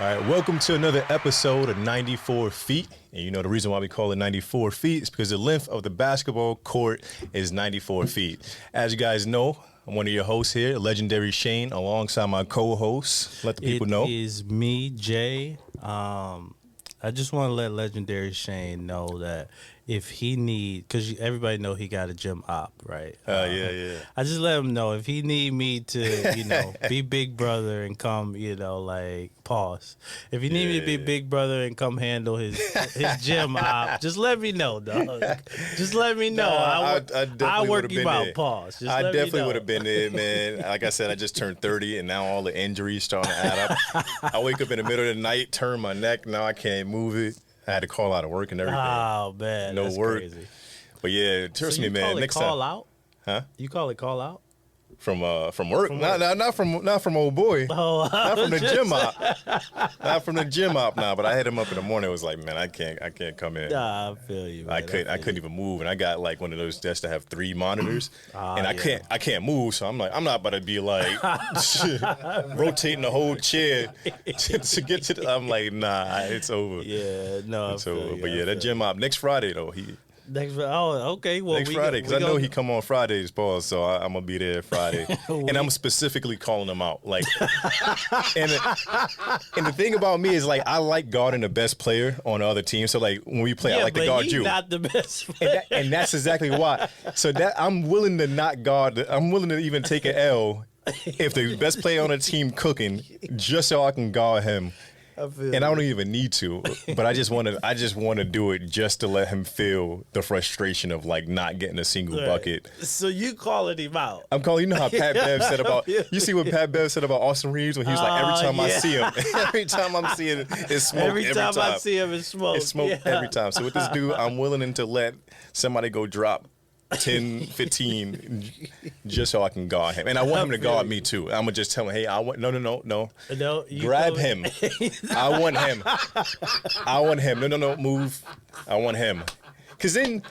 All right, welcome to another episode of 94 Feet. And you know the reason why we call it 94 feet is because the length of the basketball court is 94 feet. As you guys know, I'm one of your hosts here, legendary Shane, alongside my co-host. Let the people know. It is me, Jay. I just want to let legendary Shane know that if he need, because everybody know he got a gym op, right? Yeah. I just let him know if he need me to, be big brother and come, pause. If he need me to be big brother and come handle his gym op, just let me know, dog. Just let me know. I'll work you out, pause. Just I definitely would have have been there, man. Like I said, I just turned 30, and now all the injuries starting to add up. I wake up in the middle of the night, turn my neck, now I can't move it. I had to call out of work and everything. Oh, man. No that's work. Crazy. But yeah, trust me, man. Next call out? Huh? You call it call out? From work? Not from old boy. Oh, not from the gym op. Not from the gym op now. But I hit him up in the morning. It was like, man, I can't come in. Nah, I feel you. Man. I couldn't even move, and I got like one of those desks that have 3 monitors, and I can't move. So I'm like, I'm not about to be like rotating the whole chair to get to. I'm like, nah, it's over. Yeah, no, it's over. But yeah, that gym op next Friday though. Okay. Well, next Friday, because I know he come on Fridays, Paul. So I'm gonna be there Friday, and I'm specifically calling him out. Like, and the thing about me is like I like guarding the best player on the other team. So like when we play, I like to guard you. Not the best player. And that's exactly why. So that I'm willing to not guard. I'm willing to even take an L if the best player on the team cooking, just so I can guard him. And I don't even need to, but I just want to do it just to let him feel the frustration of like not getting a single bucket. So you calling him out? I'm calling. You know how Pat Bev said about. You see what Pat Bev said about Austin Reeves when he was like, every time I see him, every time I'm seeing it, it's smoke. Every time I see him, it's smoke. It's smoke every time. So with this dude, I'm willing to let somebody go drop 10, 15, just so I can guard him. And I want him to guard me too. I'm going to just tell him, hey, I want, no. Grab him. I want him. No, move. I want him. Because then,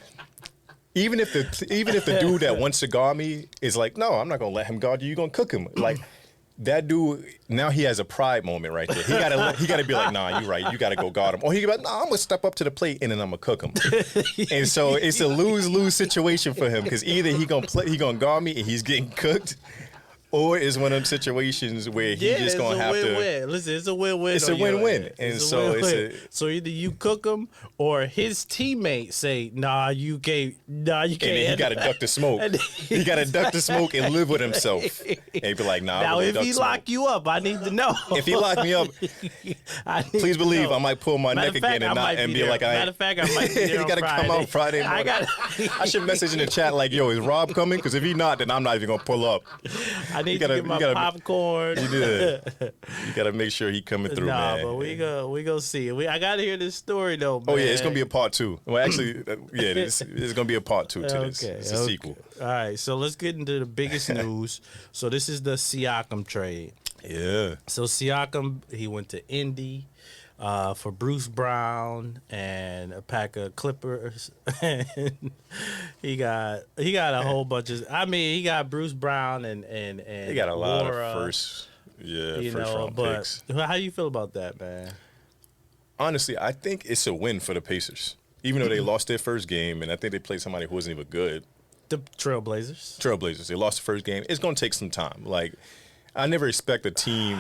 even if the dude that wants to guard me is like, no, I'm not going to let him guard you. You're going to cook him. Like, that dude, now he has a pride moment right there. He gotta be like, nah, you right. You gotta go guard him. Or he can be like, nah, I'm gonna step up to the plate and then I'm gonna cook him. And so it's a lose-lose situation for him because either he gonna guard me and he's getting cooked, or it's one of them situations where he's just gonna have to. Listen, it's a win-win. It's a win-win, and so so either you cook him or his teammates say, "Nah, you can't. Nah, you can't." And then he gotta duck the smoke. He gotta duck the smoke and live with himself. And he be like, "Nah." Now, if he lock you up, I need to know. If he lock me up, please believe I might pull my neck again and be like, "Matter of fact, I might be there he gotta come out Friday morning." I should message in the chat like, "Yo, is Rob coming?" Because if he not, then I'm not even gonna pull up. I need to get my popcorn. You gotta make sure he coming through, man. But we go see. I gotta hear this story though, man. Oh yeah, it's gonna be a part 2. Well, actually, it's gonna be a part 2 to this. It's a sequel. All right, so let's get into the biggest news. So this is the Siakam trade. Yeah. So Siakam, he went to Indy for Bruce Brown and a pack of Clippers. he got a whole bunch of. I mean, he got Bruce Brown and he got a lot of first round picks. How do you feel about that, man? Honestly, I think it's a win for the Pacers, even though they lost their first game, and I think they played somebody who wasn't even good. The Trailblazers. They lost the first game. It's going to take some time. Like, I never expect a team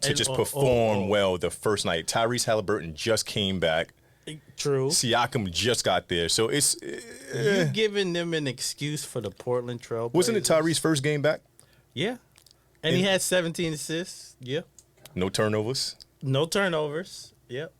to just perform well the first night. Tyrese Halliburton just came back. True. Siakam just got there. So it's... You giving them an excuse for the Portland Trailblazers? Wasn't it Tyrese's first game back? Yeah. And he had 17 assists. Yeah. No turnovers. Yep.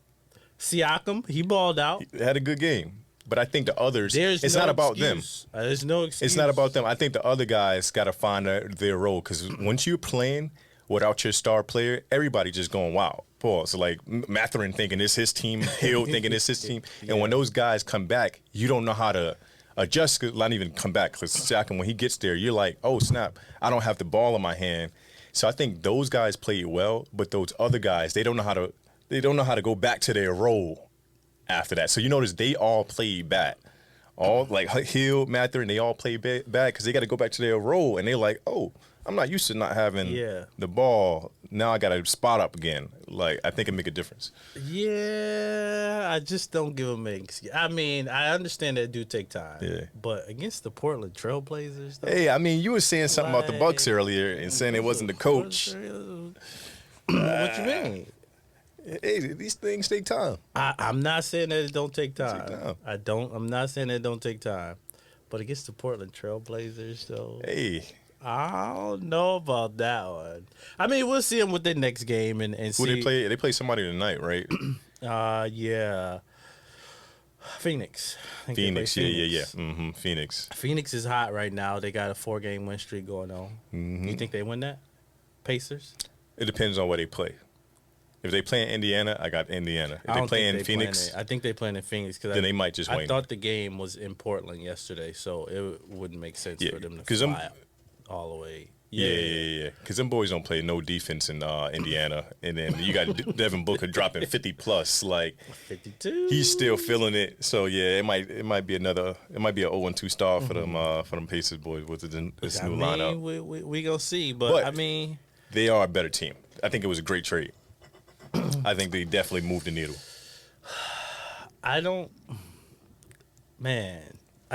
Siakam, he balled out. He had a good game. But I think the others, it's not about them. There's no excuse. It's not about them. I think the other guys got to find their role. Because once you're playing without your star player, everybody just going wild. Pause. So like Mathurin thinking it's his team, Hill thinking it's his team. And when those guys come back, you don't know how to adjust. Not even come back. Because Siakam, when he gets there, you're like, oh, snap. I don't have the ball in my hand. So I think those guys played well. But those other guys, they don't know how to go back to their role after that. So you notice they all played bad. All like Hill, Mathurin, they all played bad because they got to go back to their role. And they're like, oh, I'm not used to not having the ball now I got to spot up again. Like, I think it make a difference. Yeah, I just don't give him a. I mean, I understand that it do take time. Yeah. But against the Portland Trailblazers, though, Hey, I mean, you were saying something about the Bucks earlier and saying it wasn't the coach. What you mean? Hey, these things take time. I'm not saying that it don't take time. Take time. I'm not saying that it don't take time. But against the Portland Trailblazers, though, Hey, I don't know about that one. I mean, we'll see them with their next game and who see. they play? They play somebody tonight, right? Yeah. Phoenix. Phoenix. Yeah. Mm-hmm. Phoenix. Phoenix is hot right now. They got a 4-game win streak going on. Mm-hmm. You think they win that? Pacers? It depends on where they play. If they play in Indiana, I got Indiana. If they play in Phoenix, I think they play in Phoenix because then they might just win. I thought the game was in Portland yesterday, so it wouldn't make sense for them to fly all the way. Yeah. Because them boys don't play no defense in Indiana, and then you got Devin Booker dropping 50+. Like 52. He's still feeling it. So yeah, it might be a 0-2 start for them Pacers boys with this new lineup. We gonna see, but I mean, they are a better team. I think it was a great trade. I think they definitely moved the needle. I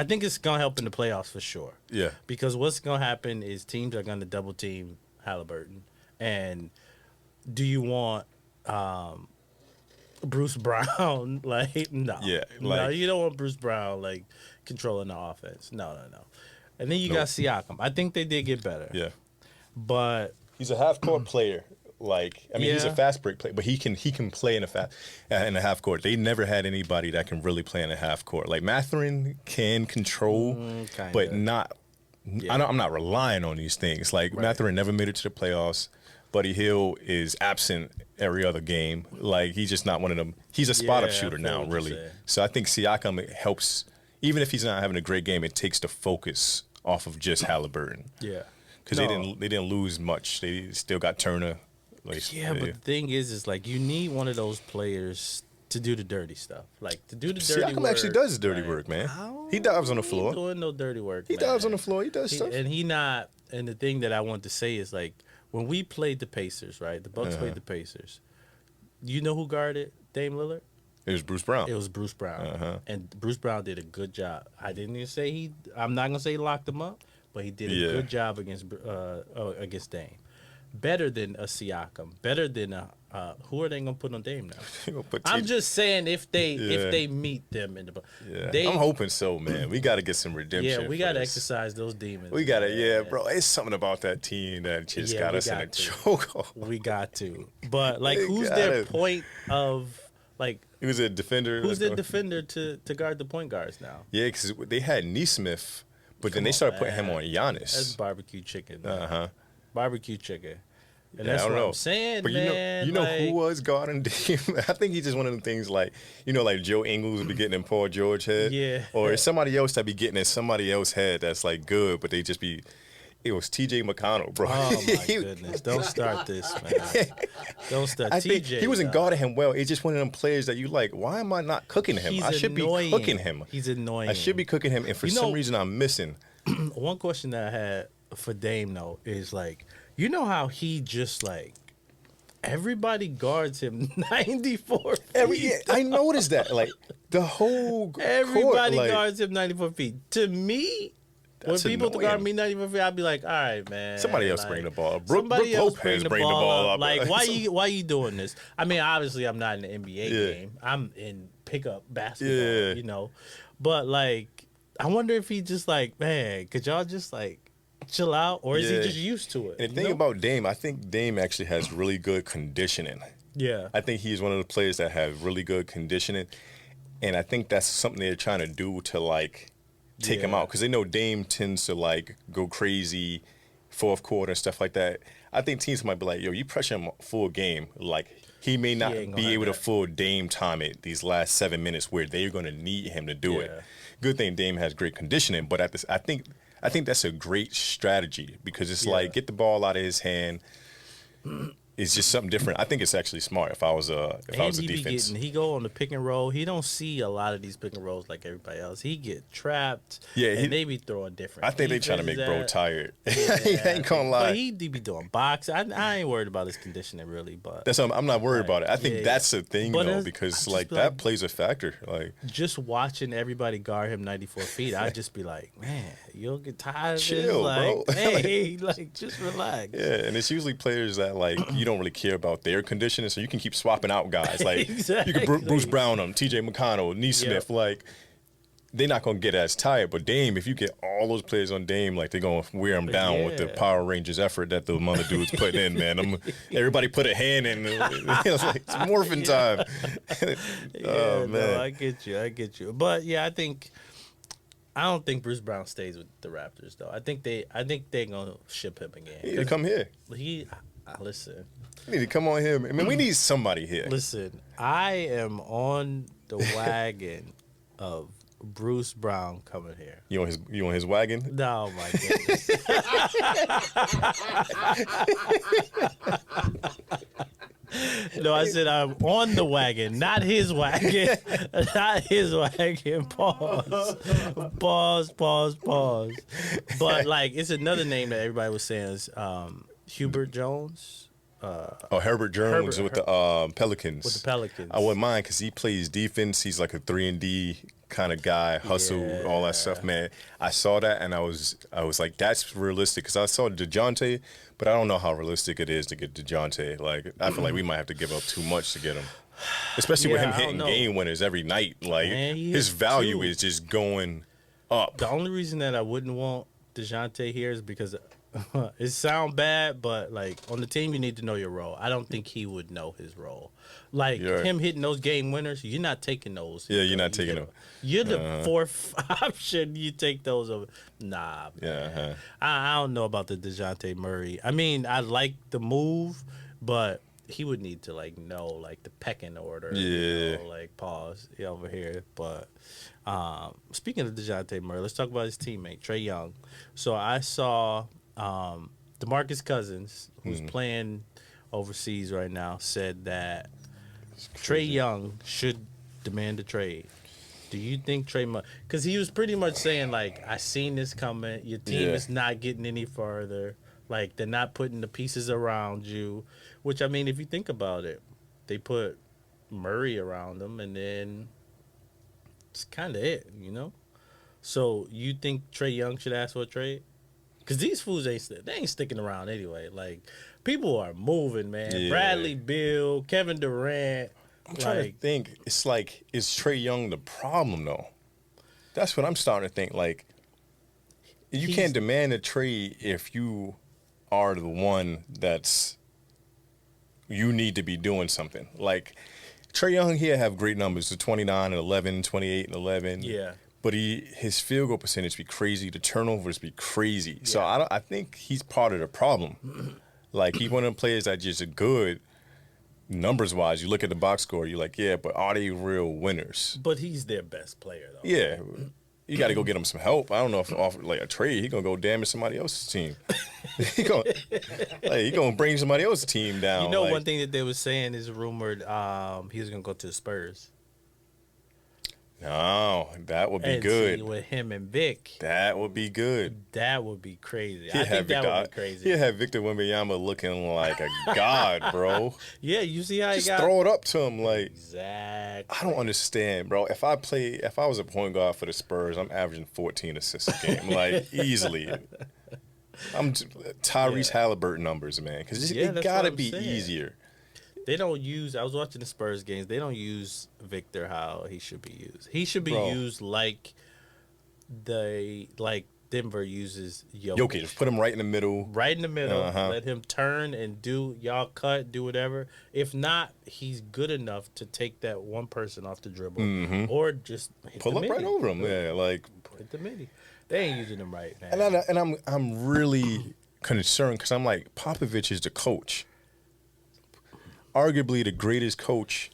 think it's going to help in the playoffs for sure. Yeah. Because what's going to happen is teams are going to double team Halliburton. And do you want Bruce Brown? Like, no. Yeah. No, you don't want Bruce Brown, like, controlling the offense. No. And then you got Siakam. I think they did get better. Yeah. But he's a half-court player. Like, I mean, he's a fast break player, but he can play in a half court. They never had anybody that can really play in a half court. Like Mathurin can control, but not. Yeah. I'm not relying on these things. Like Mathurin never made it to the playoffs. Buddy Hield is absent every other game. Like he's just not one of them. He's a spot up shooter now, really. So I think Siakam helps. Even if he's not having a great game, it takes the focus off of just Halliburton. Yeah, because they didn't lose much. They still got Turner. But the thing is like you need one of those players to do the dirty stuff. Like to do the dirty work. Siakam actually does dirty work, man. He dives on the floor. He doing no dirty work. He dives on the floor. He does stuff. And And the thing that I want to say is like when we played the Pacers, right? The Bucks played the Pacers. You know who guarded Dame Lillard? It was Bruce Brown. It was Bruce Brown. And Bruce Brown did a good job. I didn't even say I'm not gonna say he locked him up, but he did a good job against Dame. Better than a Siakam. Better than who are they gonna put on Dame now? I'm just saying if they meet them in the. I'm hoping so, man. We got to get some redemption. Yeah, we got to exercise those demons. We got to, bro. It's something about that team that just got us in a chokehold. We got to, but like, who's their point of like? He was a defender. Who's the defender to guard the point guards now? Yeah, because they had Nesmith, but then they started putting him on Giannis. That's barbecue chicken. Barbecue chicken. And yeah, that's I don't what know. I'm saying, but man. You know who was guarding Dame? I think he's just one of them things like, like Joe Ingles would be getting in Paul George head. Yeah. Or somebody else that be getting in somebody else's head that's like good, but they just be, it was TJ McConnell, bro. Oh, my goodness. Don't start this, man. Don't start. I think he wasn't guarding him well. It's just one of them players that you like, why am I not cooking him? I should be cooking him. He's annoying. I should be cooking him, and for some reason I'm missing. One question that I had for Dame, though, is like, you know how he just like everybody guards him 94 feet. I noticed that. Like the whole everybody court, guards him 94 feet. To me, when people guard me 94 feet, I'd be like, all right, man. Somebody else bring the ball up. Brooke Lopez bring the ball up. Like, why you doing this? I mean, obviously, I'm not in the NBA game. I'm in pickup basketball, But like, I wonder if he just like, man, could y'all just like chill out, or is he just used to it? And the thing about Dame, I think Dame actually has really good conditioning. Yeah. I think he's one of the players that have really good conditioning, and I think that's something they're trying to do to like take him out, because they know Dame tends to like go crazy fourth quarter and stuff like that. I think teams might be like, yo, you pressure him full game, like he may not be able to full Dame time it these last 7 minutes where they're going to need him to do it. Good thing Dame has great conditioning, but I think that's a great strategy, because it's like, get the ball out of his hand, it's just something different. I think it's actually smart. If I was a defense, he go on the pick and roll. He don't see a lot of these pick and rolls like everybody else. He get trapped. Yeah, and they be throwing different. I think they trying to make bro tired. I ain't gonna lie. But he be doing box. I ain't worried about his conditioning really, but I'm not worried about it. I think that's the thing though, because like that plays a factor. Like just watching everybody guard him 94 feet, I'd just be like, man, you'll get tired. Chill, like, bro. Hey, like just relax. Yeah, and it's usually players that like you don't really care about their conditioning, so you can keep swapping out guys. Like exactly. You can Bruce Brown them, T.J. McConnell, Neesmith. Like they're not gonna get as tired. But Dame, if you get all those players on Dame, like they're gonna wear them down with the Power Rangers effort that the mother dudes putting in. Man, everybody put a hand in. It's like it's morphin' time. Oh man, no, I get you. But yeah, I don't think Bruce Brown stays with the Raptors though. I think they're gonna ship him again. He need to come here. Listen. You need to come on here. I mean, we need somebody here. Listen, I am on the wagon of Bruce Brown coming here. You on his wagon? No, my goodness. No, I said I'm on the wagon, not his wagon. Not his wagon. Pause. But like, it's another name that everybody was saying is Hubert Jones. Herbert Jones with the Pelicans. With the Pelicans. I wouldn't mind because he plays defense. He's like a 3-and-D kind of guy, hustle, all that stuff, man. I saw that and I was like, that's realistic because I saw DeJounte, but I don't know how realistic it is to get DeJounte. Like, I feel like we might have to give up too much to get him, especially with him hitting game winners every night. Like, his value is just going up. The only reason that I wouldn't want DeJounte here is because it sound bad, but like on the team you need to know your role. I don't think he would know his role. Like him hitting those game winners, you're not taking those. Yeah, you're not taking them. You're the fourth option. You take those over. Nah, man. Yeah. I don't know about the DeJounte Murray. I mean, I like the move, but he would need to like know like the pecking order. Yeah. You know, like pause over here. But speaking of DeJounte Murray, let's talk about his teammate Trae Young. So I saw DeMarcus Cousins, who's playing overseas right now, said that Trae Young should demand a trade. Do you think because he was pretty much saying like, I seen this coming, your team is not getting any further, like they're not putting the pieces around you, which I mean if you think about it, they put Murray around them and then it's kind of it, you know? So you think Trae Young should ask for a trade? Because these fools ain't sticking around anyway. Like, people are moving, man. Yeah. Bradley Beal, Kevin Durant. I'm trying to think. It's like, is Trae Young the problem, though? That's what I'm starting to think. Like, you can't demand a trade if you are the one that's you need to be doing something. Like, Trae Young here have great numbers, the 29 and 11, 28 and 11. Yeah. But his field goal percentage be crazy. The turnovers be crazy. Yeah. So I think he's part of the problem. Like, he's one of the players that just are good numbers-wise. You look at the box score, you're like, yeah, but are they real winners? But he's their best player, though. Yeah. You got to go get him some help. I don't know if off like a trade, he's going to go damage somebody else's team. He gonna bring somebody else's team down. You know, one thing that they were saying is rumored he was going to go to the Spurs. No, that would be good. With him and Vic. That would be good. That would be crazy. I think that would be crazy. He'll have Victor Wembanyama looking like a god, bro. Yeah, you see how just throw it up to him. Like, exactly. I don't understand, bro. If I was a point guard for the Spurs, I'm averaging 14 assists a game, like, easily. I'm Tyrese Halliburton numbers, man, because it got to be easier. They don't use. I was watching the Spurs games. They don't use Victor how he should be used. He should be used like Denver uses Jokic. Just put him right in the middle. Right in the middle. Let him turn and do whatever. If not, he's good enough to take that one person off the dribble or just pull up right over him. Yeah, like hit the midi. They ain't using him right, man. And I'm really concerned because I'm like, Popovich is the coach. Arguably the greatest coach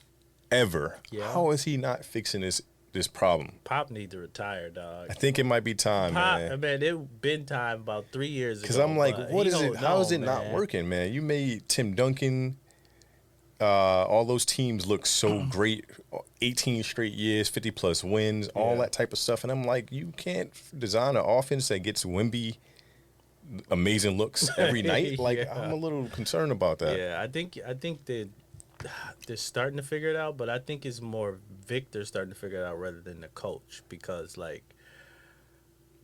ever. Yeah. How is he not fixing the this problem. Pop need to retire, dog. I think it might be time, man. Man, it been time about 3 years ago. Because I'm like, what is it? How is it not working, man? You made Tim Duncan, all those teams look so great. 18 straight years, 50-plus wins, all that type of stuff. And I'm like, you can't design an offense that gets Wemby amazing looks every night. Like, I'm a little concerned about that. Yeah, I think they're starting to figure it out, but I think it's more Victor starting to figure it out rather than the coach, because like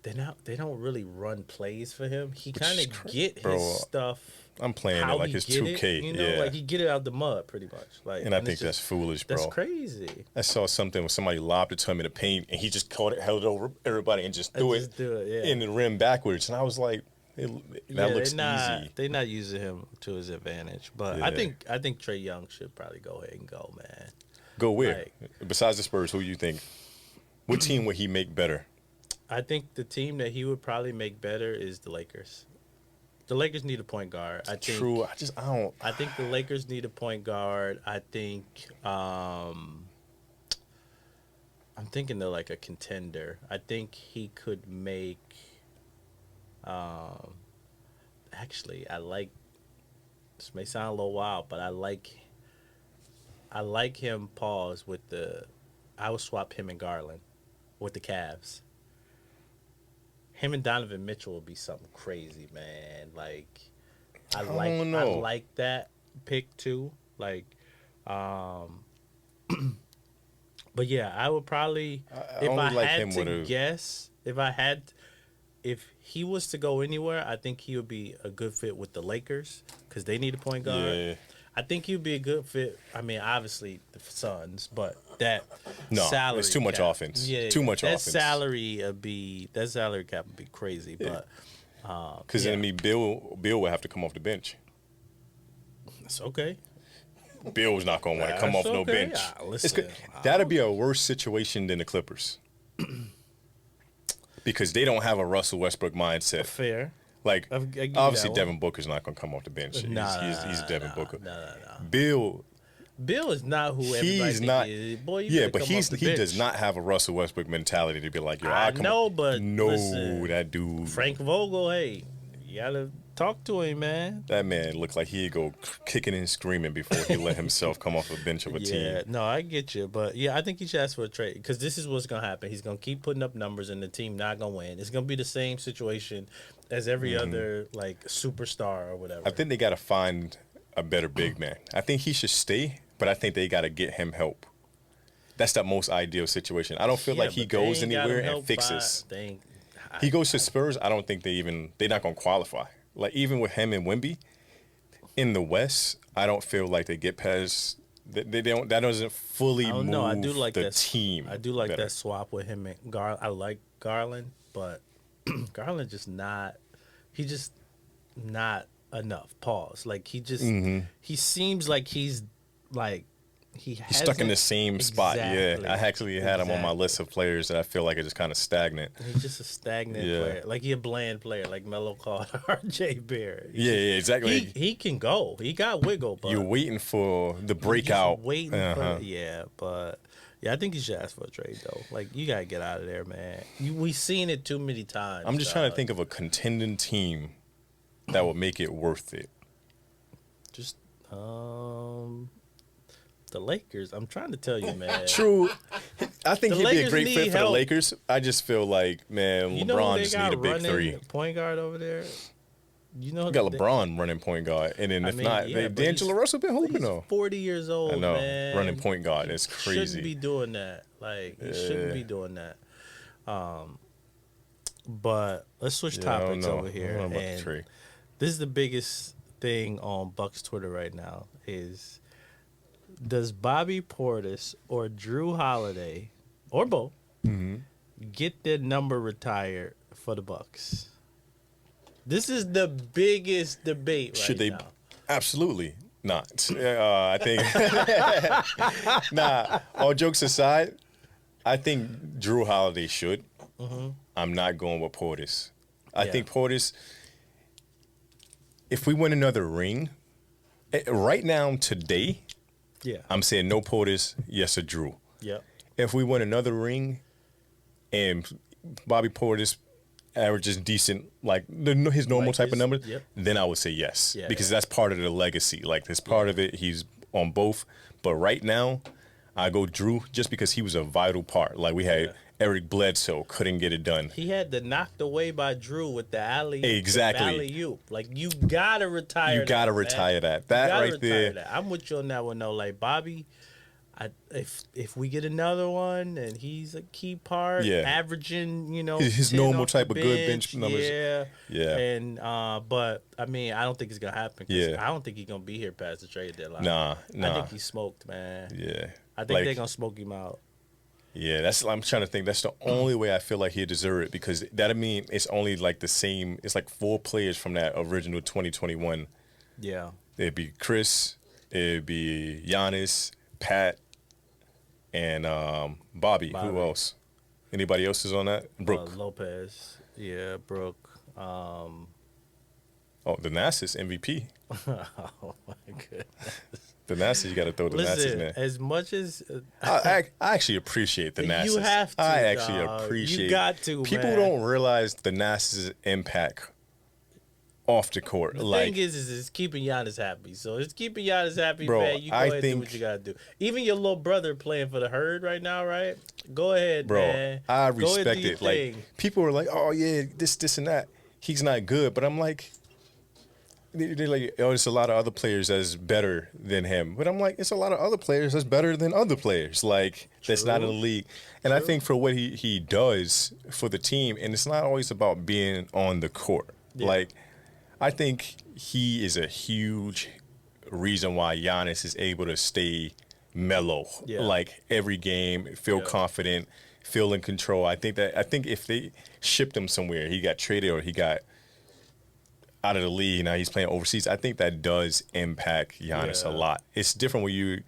they don't really run plays for him. He kind of get his stuff. I'm playing it like it's 2K. You know, like he get it out the mud pretty much. Like, and I think that's foolish, bro. That's crazy. I saw something where somebody lobbed it to him in the paint, and he just caught it, held it over everybody, and just threw it in the rim backwards. And I was like, that looks easy. They're not using him to his advantage. But I think Trae Young should probably go ahead and go, man. Go where? Besides the Spurs, who you think? What team would he make better? I think the team that he would probably make better is the Lakers. The Lakers need a point guard. I don't. I think the Lakers need a point guard. I think I'm thinking they're like a contender. I think he could make. Actually, I like. This may sound a little wild, but I like him. Pause with the. I would swap him and Garland with the Cavs. Him and Donovan Mitchell would be something crazy, man. Like, I like that pick too. Like, but yeah, I would probably if he was to go anywhere, I think he would be a good fit with the Lakers because they need a point guard. Yeah. I think he'd be a good fit. I mean, obviously the Suns, but salary it's too much offense. Yeah, too much offense. That salary cap would be crazy. Yeah. But because then Bill would have to come off the bench. That's okay. Bill's not going to want to come off no bench. Listen, that'd be a worse situation than the Clippers because they don't have a Russell Westbrook mindset. Fair. Like, obviously, Devin Booker's not going to come off the bench. He's Devin Booker. Bill is not who everybody thinks he is. Boy, but he does not have a Russell Westbrook mentality to be like, yo, listen, that dude. Frank Vogel, hey, you got to talk to him, man. That man looked like he'd go kicking and screaming before he let himself come off a bench of a team. Yeah, no, I get you. But, yeah, I think he should ask for a trade because this is what's going to happen. He's going to keep putting up numbers and the team not going to win. It's going to be the same situation as every other, like, superstar or whatever. I think they got to find a better big man. I think he should stay, but I think they got to get him help. That's the most ideal situation. I don't feel like he goes anywhere and fixes. He goes to Spurs, I don't think they're not going to qualify. Like, even with him and Wemby, in the West, I don't feel like they get past. They don't. That doesn't fully move I do like the team. I do like that swap with him and Garland. I like Garland, but Garland just not. He just not enough. Pause. Like he just. He seems like he's like. He's stuck in the same spot. Yeah, I actually had him on my list of players that I feel like are just kind of stagnant. He's just a stagnant player. Like he's a bland player, like Melo called R.J. Barrett. Exactly. He can go. He got wiggle. But you're waiting for the breakout. For, but I think you should ask for a trade though. Like you gotta get out of there, man. We've seen it too many times. I'm just trying to think of a contending team that would make it worth it. Just the Lakers. I'm trying to tell you, man. True. I think he'd be a great fit for the Lakers. I just feel like, man, LeBron just need a big three. Point guard over there. You know, got LeBron running point guard, and then D'Angelo Russell been hooping though. 40 years old. I know, man. running point guard. It's crazy. Shouldn't be doing that. Like he shouldn't be doing that. But let's switch topics over here. And this is the biggest thing on Bucks Twitter right now is. Does Bobby Portis or Jrue Holiday or both get their number retired for the Bucks? This is the biggest debate Should right they? now. Absolutely not. I think. All jokes aside, I think Jrue Holiday should. I'm not going with Portis. I think Portis. If we win another ring, right now today. Yeah, I'm saying no Portis, yes a Jrue. Yep. if we win another ring and Bobby Portis averages decent, like his normal type of numbers, then I would say yes. Because that's part of the legacy. Like, this part of it, he's on both. But right now, I go Jrue just because he was a vital part. Like, we had Eric Bledsoe, couldn't get it done. He had the knocked away by Jrue with the alley. Exactly. Alley-oop. Like, you gotta retire that. You gotta retire that. That right there. That. I'm with you on that one, though. Like, Bobby, if we get another one and he's a key part, averaging, his normal type of good bench numbers. Yeah. And but I mean, I don't think it's gonna happen. I don't think he's gonna be here past the trade deadline. Nah. I think he's smoked, man. Yeah. I think they're gonna smoke him out. Yeah, I'm trying to think. That's the only way I feel like he'd deserve it, because that, I mean, it's only like the same. It's like 4 players from that original 2021. Yeah. It'd be Chris, it'd be Giannis, Pat, and Bobby. Who else? Anybody else is on that? Brooke. Lopez. Yeah, Brooke. The Nass's MVP. Oh, my goodness. The Nass's, you got to throw the Nass's in there. As much as... I actually appreciate the Nass's. You have to, I actually appreciate it. You got to, People don't realize the Nass's impact off the court. The thing is it's keeping Giannis happy. So it's keeping Giannis happy, man. You go ahead and do what you got to do. Even your little brother playing for the Herd right now, right? Go ahead, man. I respect it. Like, people are like, oh, yeah, this, and that. He's not good. But I'm like... They're like, oh, it's a lot of other players that's better than him. But I'm like, it's a lot of other players that's better than other players. Like, that's not in the league. And I think for what he does for the team, and it's not always about being on the court. Yeah. Like, I think he is a huge reason why Giannis is able to stay mellow. Yeah. Like, every game, feel confident, feel in control. I think if they shipped him somewhere, he got traded or he got out of the league, now he's playing overseas, I think that does impact Giannis a lot. It's different when you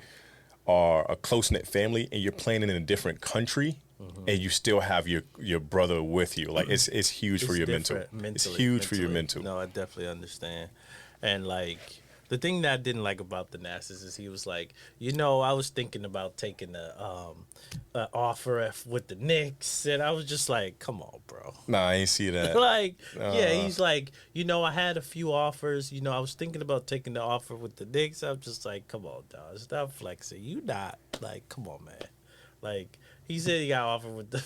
are a close-knit family and you're playing in a different country and you still have your brother with you. Like, it's huge for your mental. It's huge for your mental. No, I definitely understand. And, like, the thing that I didn't like about the Nass's is he was like, I was thinking about taking the offer with the Knicks, and I was just like, come on, bro. Nah, I ain't see that. He's like, I had a few offers. I was thinking about taking the offer with the Knicks. I'm just like, come on, dog. Stop flexing. You not. Like, come on, man. Like, he said he got offered with the...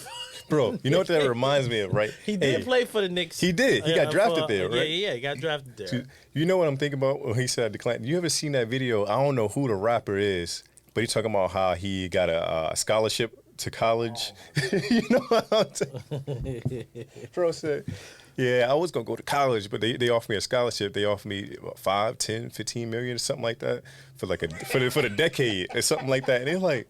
Bro, you know what that reminds me of, right? He did play for the Knicks. He did. He got drafted there, right? Yeah, he got drafted there. You know what I'm thinking about when he said I declined? You ever seen that video? I don't know who the rapper is, but he's talking about how he got a scholarship to college. You know what I'm saying? Bro said, yeah, I was going to go to college, but they offered me a scholarship. They offered me what, 5, 10, 15 million or something like that for like for the decade or something like that. And they're like...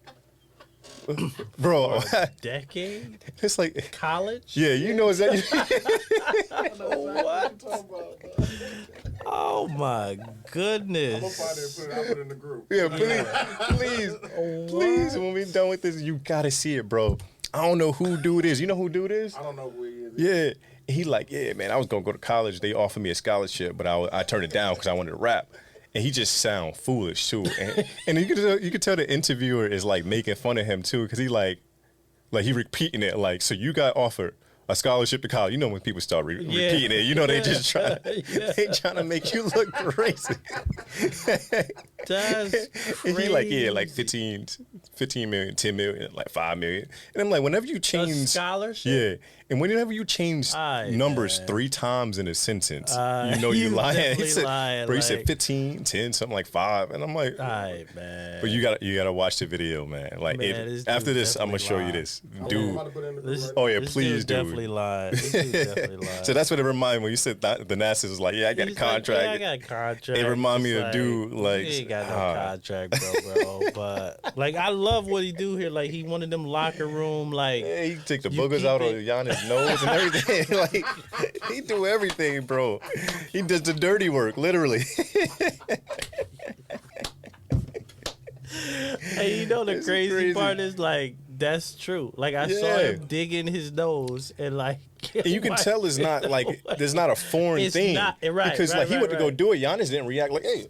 Bro, decade? It's like college? Yeah, you know exactly. What? Oh my goodness! I'm gonna find it and put it in the group. Yeah, please. When we're done with this, you gotta see it, bro. I don't know who dude is. You know who dude is? I don't know who he is. Yeah, he like, yeah, man. I was gonna go to college. They offered me a scholarship, but I turned it down because I wanted to rap. And he just sound foolish too, and you could tell the interviewer is like making fun of him too, because he like he repeating it like, so you got offered a scholarship to college. You know when people start repeating it, they just try to make you look crazy. That's crazy. And he like, like 15 million, 10 million, like 5 million. And I'm like, whenever you change a scholarship, yeah, and whenever you change numbers 3 times in a sentence, you lying. He said, bro, he said 15, 10, something like 5, and I'm like, man. But you gotta watch the video, man. Like, man, after this, I'm gonna show you this, dude. Please, dude. Definitely lied. So that's what it reminded me when you said that the Nass's was like, yeah, I got a contract. I got a contract. It reminded me of dude like, he ain't got no contract, bro. But like, I love what he do here. Like, he one of them locker room, like, yeah, he take the boogers out of Giannis' nose and everything. Like, he do everything, bro. He does the dirty work, literally. Hey, the crazy part is, like, that's true. Like, I saw him digging his nose and, like, And you can tell it's not like there's not a foreign thing. Not, right, because like he went to go do it. Giannis didn't react like, hey,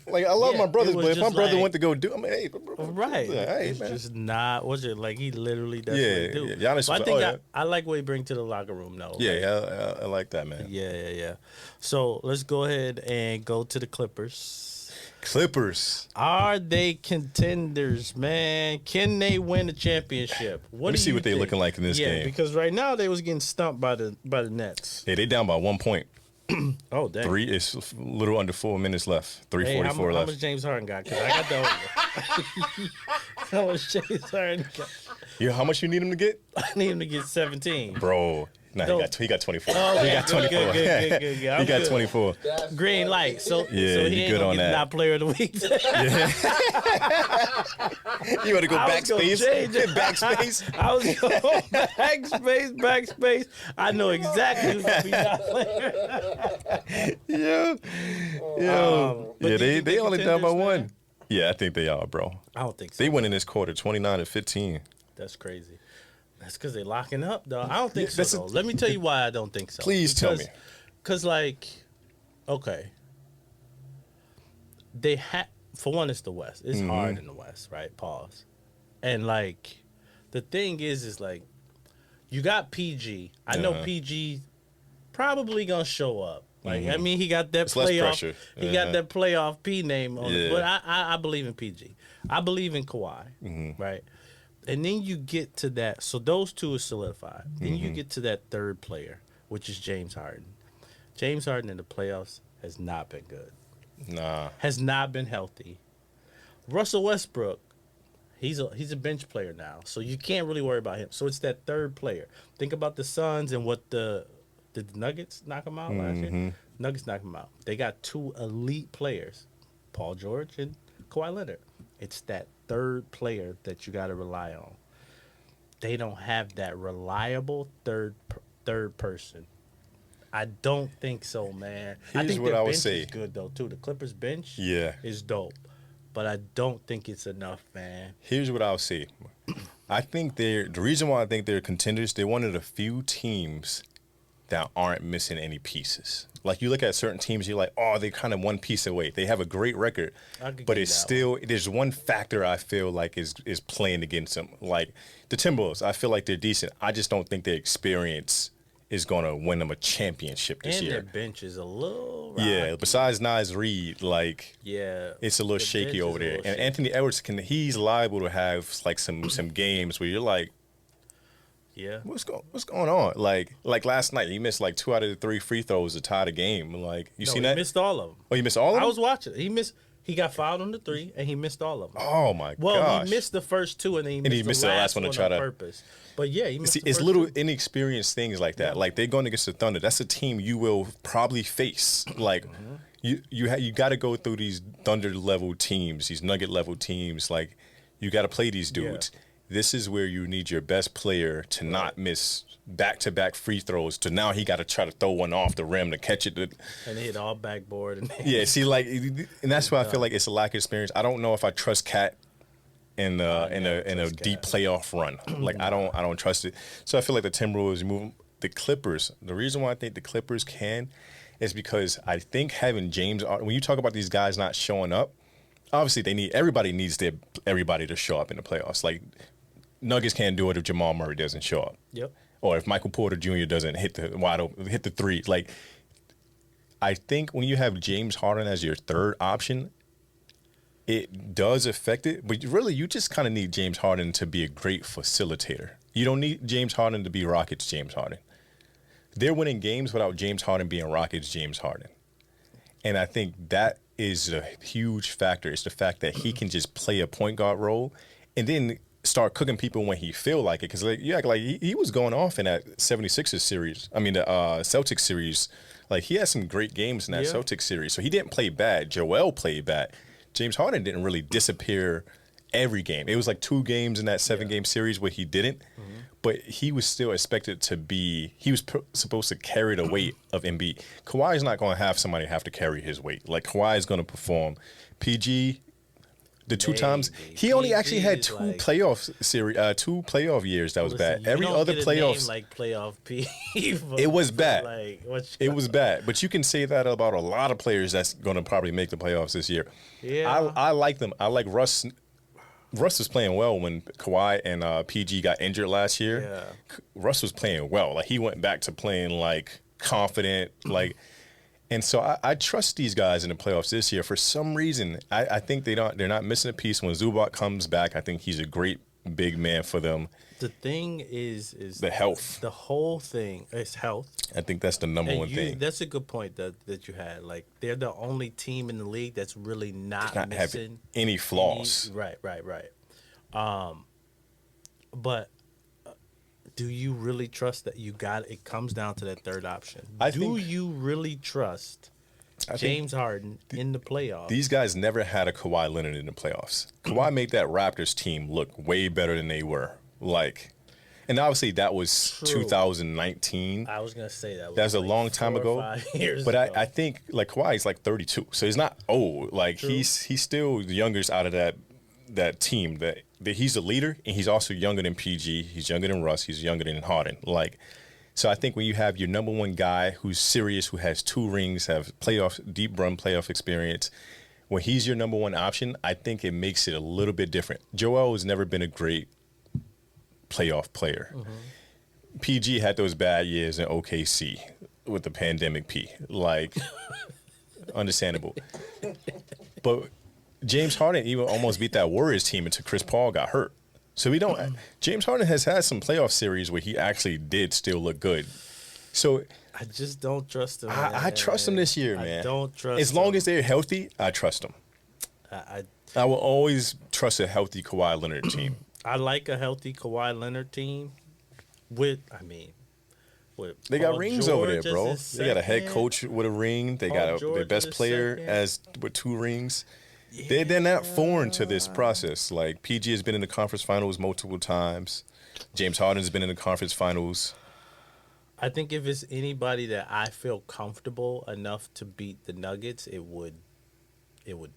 like I love my brothers, but if my brother went to go do, I mean, hey, bro, right? Hey, it's man. just not. Was it like he literally does what he do? Yeah. Giannis. But I think I like what he brings to the locker room, though. Yeah, I like that, man. Yeah. So let's go ahead and go to the Clippers. Are they contenders, man? Can they win the championship? Let me see what they're looking like in this game. Yeah, because right now they was getting stumped by the Nets. Yeah, they down by 1 point. Oh, dang. It's a little under 4 minutes left. 3:44 left. How much James Harden got? Because I got the over. How much James Harden got? How much you need him to get? I need him to get 17. Bro. Nah, he got 24. Oh, he got 24. Good. He got 24. Green light. So he ain't good on that. Not player of the week. You want to go backspace? Backspace? I was going backspace. I know exactly who's going to be not player. They only down by 1. Yeah, I think they are, bro. I don't think so. They win in this quarter, 29-15. That's crazy. That's because they're locking up, though. I don't think so, though. Let me tell you why I don't think so. Please tell me. Because, okay. They for one, it's the West. It's hard in the West, right? Pause. And, the thing is you got PG. I know PG probably going to show up. I mean, he got that playoff. He got that playoff P name on it. But I believe in PG. I believe in Kawhi, right? And then you get to that. So those two are solidified. Then you get to that third player, which is James Harden. James Harden in the playoffs has not been good. Nah. Has not been healthy. Russell Westbrook, he's a bench player now. So you can't really worry about him. So it's that third player. Think about the Suns and what did the Nuggets knock them out last year? Nuggets knocked them out. They got 2 elite players, Paul George and Kawhi Leonard. It's that third player that you got to rely on. They don't have that reliable third person. I don't think so, man. I think what I would bench say. Is good though too. The Clippers bench, is dope, but I don't think it's enough, man. Here's what I'll say. I think the reason why I think they're contenders. They're one of the few teams that aren't missing any pieces. Like you look at certain teams, you're like, oh, they're kind of one piece away. They have a great record, but it's still there's one factor I feel like is playing against them. Like the Timberwolves, I feel like they're decent. I just don't think their experience is going to win them a championship this year. And their bench is a little rocky. Yeah, besides Nas Reed, it's a little shaky over there. And Anthony Edwards, he's liable to have like some games where you're like, yeah, what's going on? Like last night, he missed like 2 out of the 3 free throws to tie the game. Like seen that? He missed all of them. Oh, you missed all of them? I was watching. He got fouled on the 3, and he missed all of them. Oh my gosh. gosh. He missed the first 2, and then he missed the last one to try on purpose. But yeah, he missed the it's first little 2. inexperienced things like that. Yeah. Like they're going against the Thunder. That's a team you will probably face. Like you got to go through these Thunder level teams, these Nugget level teams. Like you got to play these dudes. Yeah. This is where you need your best player to not miss back-to-back free throws. To now he got to try to throw one off the rim to catch it. And hit all backboard. And and that's why I feel like it's a lack of experience. I don't know if I trust Cat in a deep playoff run. Like I don't trust it. So I feel like the Timberwolves move the Clippers. The reason why I think the Clippers can is because I think having James, when you talk about these guys not showing up, obviously everybody needs everybody to show up in the playoffs. Like Nuggets can't do it if Jamal Murray doesn't show up. Yep. Or if Michael Porter Jr. doesn't hit the 3. Like I think when you have James Harden as your third option, it does affect it. But really, you just kind of need James Harden to be a great facilitator. You don't need James Harden to be Rockets James Harden. They're winning games without James Harden being Rockets James Harden. And I think that is a huge factor. It's the fact that he can just play a point guard role and then start cooking people when he feel like it. Because you act like he was going off in that 76ers series. I mean, the Celtics series. Like, he had some great games in that Celtics series. So he didn't play bad. Joel played bad. James Harden didn't really disappear every game. It was like 2 games in that 7-game series where he didn't. Mm-hmm. But he was still expected to be – he was supposed to carry the weight of Embiid. Kawhi's not going to have somebody have to carry his weight. Like, Kawhi is going to perform. PG, The two times he only actually had two playoff years that was bad. Every other playoffs like playoff P. It was bad. It was bad. But you can say that about a lot of players that's going to probably make the playoffs this year. Yeah, I like them. I like Russ. Russ was playing well when Kawhi and PG got injured last year. Yeah. Russ was playing well. Like he went back to playing like confident, like. And so I trust these guys in the playoffs this year. For some reason, I think they're not missing a piece. When Zubac comes back, I think he's a great big man for them. The thing is the health. The whole thing is health. I think that's the number one thing. That's a good point that you had. Like they're the only team in the league that's really not missing having any flaws. Right. But do you really trust that you got it? It comes down to that third option. Do you really trust James Harden in the playoffs? These guys never had a Kawhi Leonard in the playoffs. Kawhi made that Raptors team look way better than they were. And obviously that was 2019. I was gonna say that. That's a long time ago. 5 years but ago. I think like Kawhi's like 32, so he's not old. Like he's still the youngest out of that team. That he's a leader, and he's also younger than PG. He's younger than Russ. He's younger than Harden. So I think when you have your number one guy who's serious, who has 2 rings, have deep run playoff experience, when he's your number one option, I think it makes it a little bit different. Joel has never been a great playoff player. Mm-hmm. PG had those bad years in OKC with the pandemic P. Understandable. But James Harden even almost beat that Warriors team until Chris Paul got hurt. So James Harden has had some playoff series where he actually did still look good. So I just don't trust him. I trust him this year, man. I don't trust him. As long as they're healthy, I trust him. I will always trust a healthy Kawhi Leonard team. I like a healthy Kawhi Leonard team with they got rings over there, bro. They got a head coach with a ring. They got their best player with 2 rings. Yeah. They're not foreign to this process. Like PG has been in the conference finals multiple times. James Harden's been in the conference finals. I think if it's anybody that I feel comfortable enough to beat the Nuggets, it would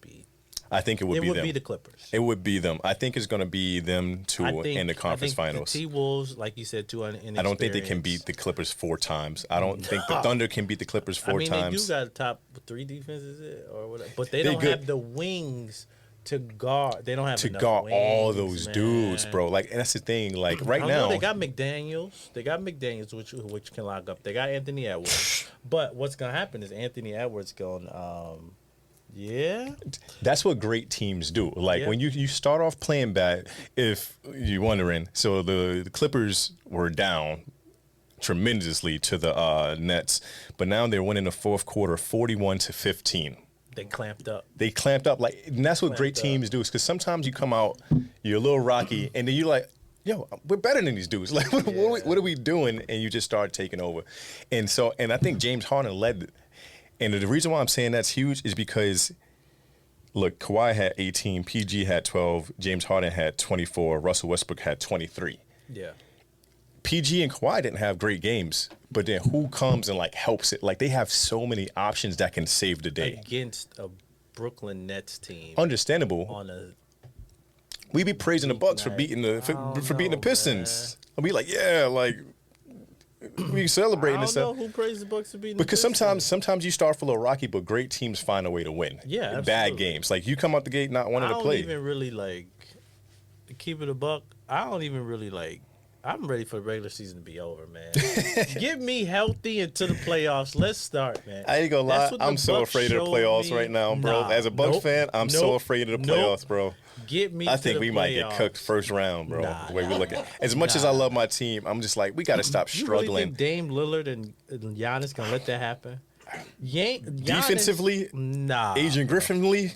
be. I think it would be them. It would be the Clippers. It would be them. I think it's going to be them in the conference finals. The T-Wolves, like you said, too inexperienced. I don't think they can beat the Clippers 4 times. I don't think the Thunder can beat the Clippers 4 times. They do got top 3 defenses, or whatever, but they don't have the wings to guard. They don't have enough wings, all those dudes, bro. And that's the thing. Right now, they got McDaniels. Which can lock up. They got Anthony Edwards. But what's gonna happen is Anthony Edwards going. Yeah, that's what great teams do. When you start off playing bad, if you're wondering, so the Clippers were down tremendously to the Nets, but now they're winning the fourth quarter, 41-15. They clamped up. And that's what great teams do. Is because sometimes you come out, you're a little rocky, and then you're like, yo, we're better than these dudes. What are we doing? And you just start taking over. And I think James Harden led. And the reason why I'm saying that's huge is because, look, Kawhi had 18, PG had 12, James Harden had 24, Russell Westbrook had 23. Yeah. PG and Kawhi didn't have great games, but then who comes and helps it? They have so many options that can save the day. Against a Brooklyn Nets team. Understandable. We be praising the Bucks for beating the Pistons. And we we celebrating this stuff. I don't know who praised the Bucks for beating because the Pistons. sometimes you start a little rocky, but great teams find a way to win. Yeah, absolutely. Bad games. You come out the gate not wanting to play. I don't even really keep it a buck. I don't even really I'm ready for the regular season to be over, man. Get me healthy into the playoffs. Let's start, man. I ain't gonna lie. I'm so afraid of the playoffs right now, bro. As a Bucks fan, I'm so afraid of the playoffs, bro. Get me. I think we might get cooked first round, bro. The way we look at it. As much as I love my team, I'm just we got to stop struggling. You really think Dame Lillard and Giannis gonna let that happen? Defensively, nah. Adrian Griffin Lee.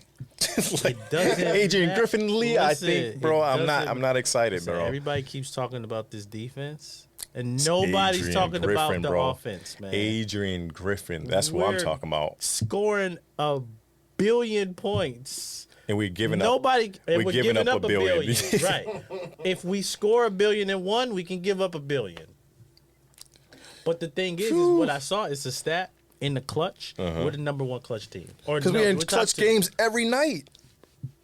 Adrian Griffin Lee, I think, bro. I'm not excited, bro. Everybody keeps talking about this defense, and nobody's talking about the offense, man. Adrian Griffin, that's what I'm talking about. Scoring 1 billion points. And we're giving we're giving up a billion. Right. If we score 1 billion and 1, we can give up 1 billion. But the thing is what I saw is a stat in the clutch. We're the number 1 clutch team. Because we're in clutch games every night.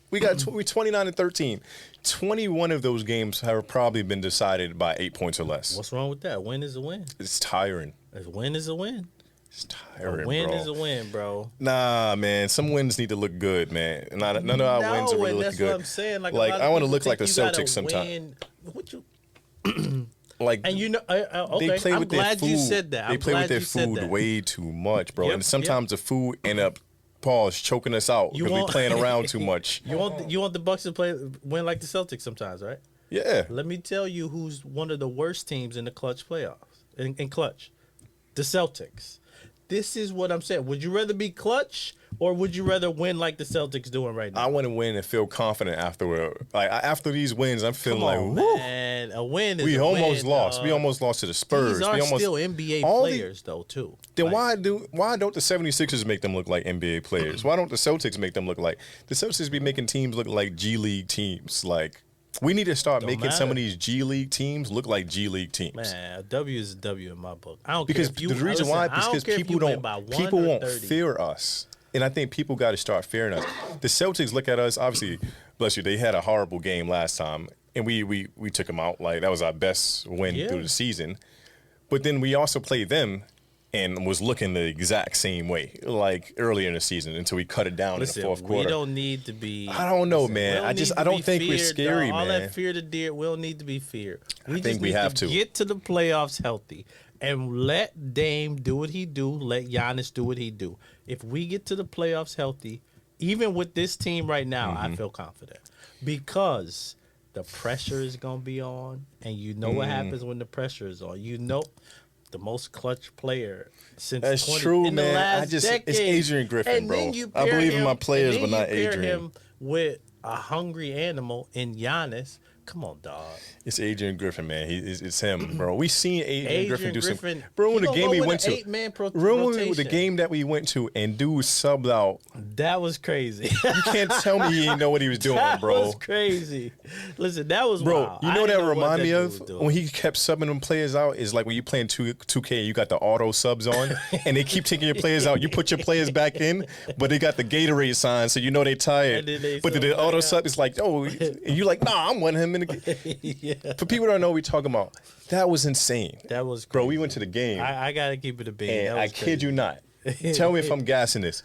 We 29-13. 21 of those games have probably been decided by 8 points or less. What's wrong with that? A win is a win. It's tiring. A win is a win. It's tiring, A win bro. is a win, bro. Nah, man. Some wins need to look good, man. None of our wins are really looking that's good. what I'm saying. Like I want to look like the you gotta Celtics sometimes. What you? Like, And you know, okay. they play I'm with their glad food. you said that. They play with their food way too much, bro. Yep, And sometimes the food end up choking us out because we playing around too much. You want the Bucks to win like the Celtics sometimes, right? Yeah. Let me tell you who's one of the worst teams in the clutch playoffs. In clutch, the Celtics. This is what I'm saying. Would you rather be clutch or would you rather win like the Celtics doing right now? I want to win and feel confident afterward. Like after these wins, I'm feeling Come on, like, woo. man, a win is We a almost win, lost. dog. We almost lost to the Spurs. These are we almost, still NBA all players, though, too. Then Like, why don't the 76ers make them look like NBA players? Why don't the Celtics make them look like the Celtics be making teams look like G League teams? Like we need to start making some of these G League teams look like G League teams. Man, a W is a W in my book. I don't Because care if you, the reason listen, why I is because care if people you win don't by 1 people or won't 30. fear us. And I think people got to start fearing us. The Celtics look at us, obviously, bless you, they had a horrible game last time, and we took them out. Like, that was our best win through the season. But then we also played them and was looking the exact same way, like earlier in the season, until we cut it down in the fourth quarter. We don't need to be. I don't know, man. I don't think we're scary, All man. that fear to deer, we don't need to be feared. I think we have to get to the playoffs healthy and let Dame do what he do. Let Giannis do what he do. If we get to the playoffs healthy, even with this team right now, I feel confident because the pressure is gonna be on, and you know what happens when the pressure is on. You know. The most clutch player since That's 20, true, in the man. last decade. It's Adrian Griffin, And bro. then you I pair believe in my him- players, and but then not you pair Adrian. him with a hungry animal in Giannis. Come on, dog. It's Adrian Griffin, man. It's him, bro. We seen Adrian Griffin do some. Griffin, Bro, he when the gonna game go we with went an to, 8-man remember the rotation. game that we went to, and dude subbed out. That was crazy. You can't tell me he didn't know what he was doing, That bro. was crazy. Listen, that was Bro, wild. you I know didn't that what remind me dude of was doing. when he kept subbing them players out? Is like when you playing 2K, you got the auto subs on, and they keep taking your players out. You put your players back in, but they got the Gatorade sign, so you know they tired. And then they But sub the back auto out. sub is like, oh, and you like, nah, I'm wanting him in the. Yeah, For people that don't know what we're talking about, that was insane. that was crazy. Bro, we went to the game. I gotta keep it a bean. And That I was kid you crazy. not. Tell me if I'm gassing this.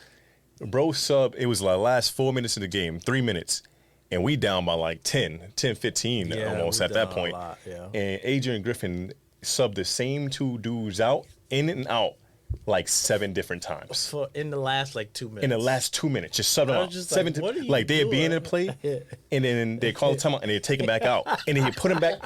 Bro sub, it was the last 4 minutes of the game, 3 minutes. And we down by like 10, 15 Yeah, almost we at that down a point. lot, yeah. And Adrian Griffin subbed the same two dudes out, in and out, like 7 different times. In the last like 2 minutes. In the last 2 minutes, just subbed them I out. was just like, what are you like they'd be doing? in the play, and then they call the timeout, and they take him back out, and then he put him back.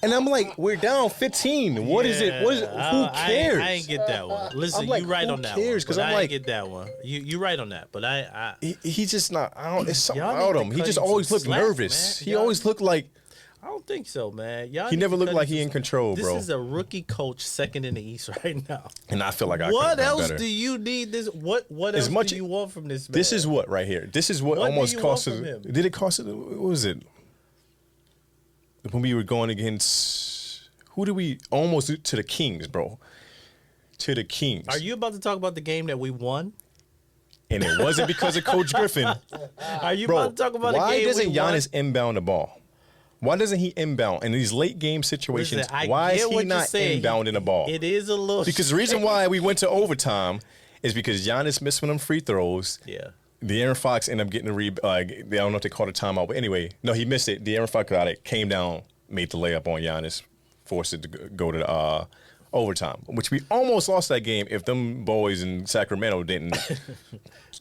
And I'm like, we're down 15. What is it? What is it? Who cares? I ain't get that one. Listen, I'm like, you right who on that cares? one. 'Cause But I'm I like- ain't get that one. You right on that. But I He's just not. I don't. It's something Y'all about need to him. He cut just him some always looked slack, nervous. man. He Y'all- always looked like don't think so, man. Y'all he need never to looked cut like him he in some- control, This bro. is a rookie coach second in the East right now. And I feel like I What could've done else better. do you need this? What As else much- do you want from this man? This is what right here. This is what What do almost you cost want us. from him? Did it cost us? What was it? When we were going against who did we almost do to the Kings, bro? To the Kings. Are you about to talk about the game that we won? And it wasn't because of Coach Griffin. Are you Bro, about to talk about the why game doesn't we won? Giannis inbound the ball? Why doesn't he inbound in these late game situations? Listen, I why get is what he you're not saying. inbounding the ball? It is a little Because the reason why we went to overtime is because Giannis missed one of them free throws. Yeah. De'Aaron Fox ended up getting I don't know if they called a timeout, but anyway, no, he missed it. De'Aaron Fox got it, came down, made the layup on Giannis, forced it to go to overtime, which we almost lost that game if them boys in Sacramento didn't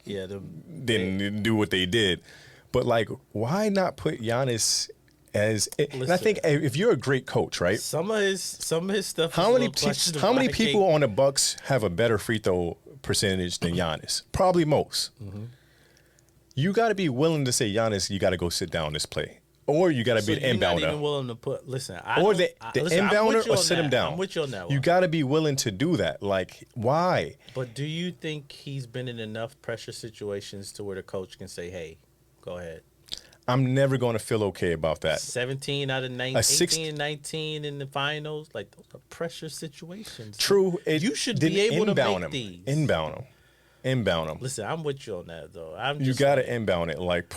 Yeah, do what they did. But like, why not put Giannis as? And I think if you're a great coach, right? some of his stuff. How is a many little closer to how many my people cake. on the Bucks have a better free throw percentage than Giannis? Probably most. You got to be willing to say, Giannis, you got to go sit down this play, or you got to So be an you're not even inbounder, willing to put. Listen, or the inbounder, or sit him down. I'm with you on that one. You got to be willing to do that. Like, why? But do you think he's been in enough pressure situations to where the coach can say, "Hey, go ahead"? I'm never going to feel okay about that. 17 out of 19, A six- 18 and 19 in the finals, like those are pressure situations. True, You should then be able to inbound make him. these. Inbound him. Listen, I'm with you on that though. I'm You just got to saying. inbound it. Like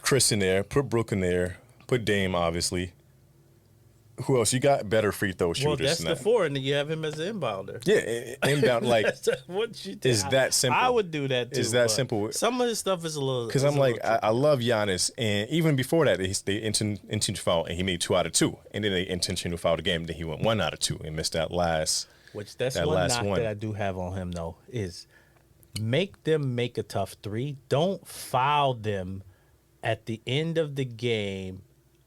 Chris in there, put Brooke in there, put Dame, obviously. Who else? You got better free throw shooters. Well, that's than the that. 4, and then you have him as an inbounder. Yeah, inbound, like, what you is that simple? I would do that too. Is that simple? Some of his stuff is a little. Because I'm like, I love Giannis, and even before that, they intentional foul, and he made 2 out of 2, and then they intentional foul the game, then he went 1 out of 2 and missed that last. Which that's that one last knock one. that I do have on him though is make them make a tough 3. Don't foul them at the end of the game,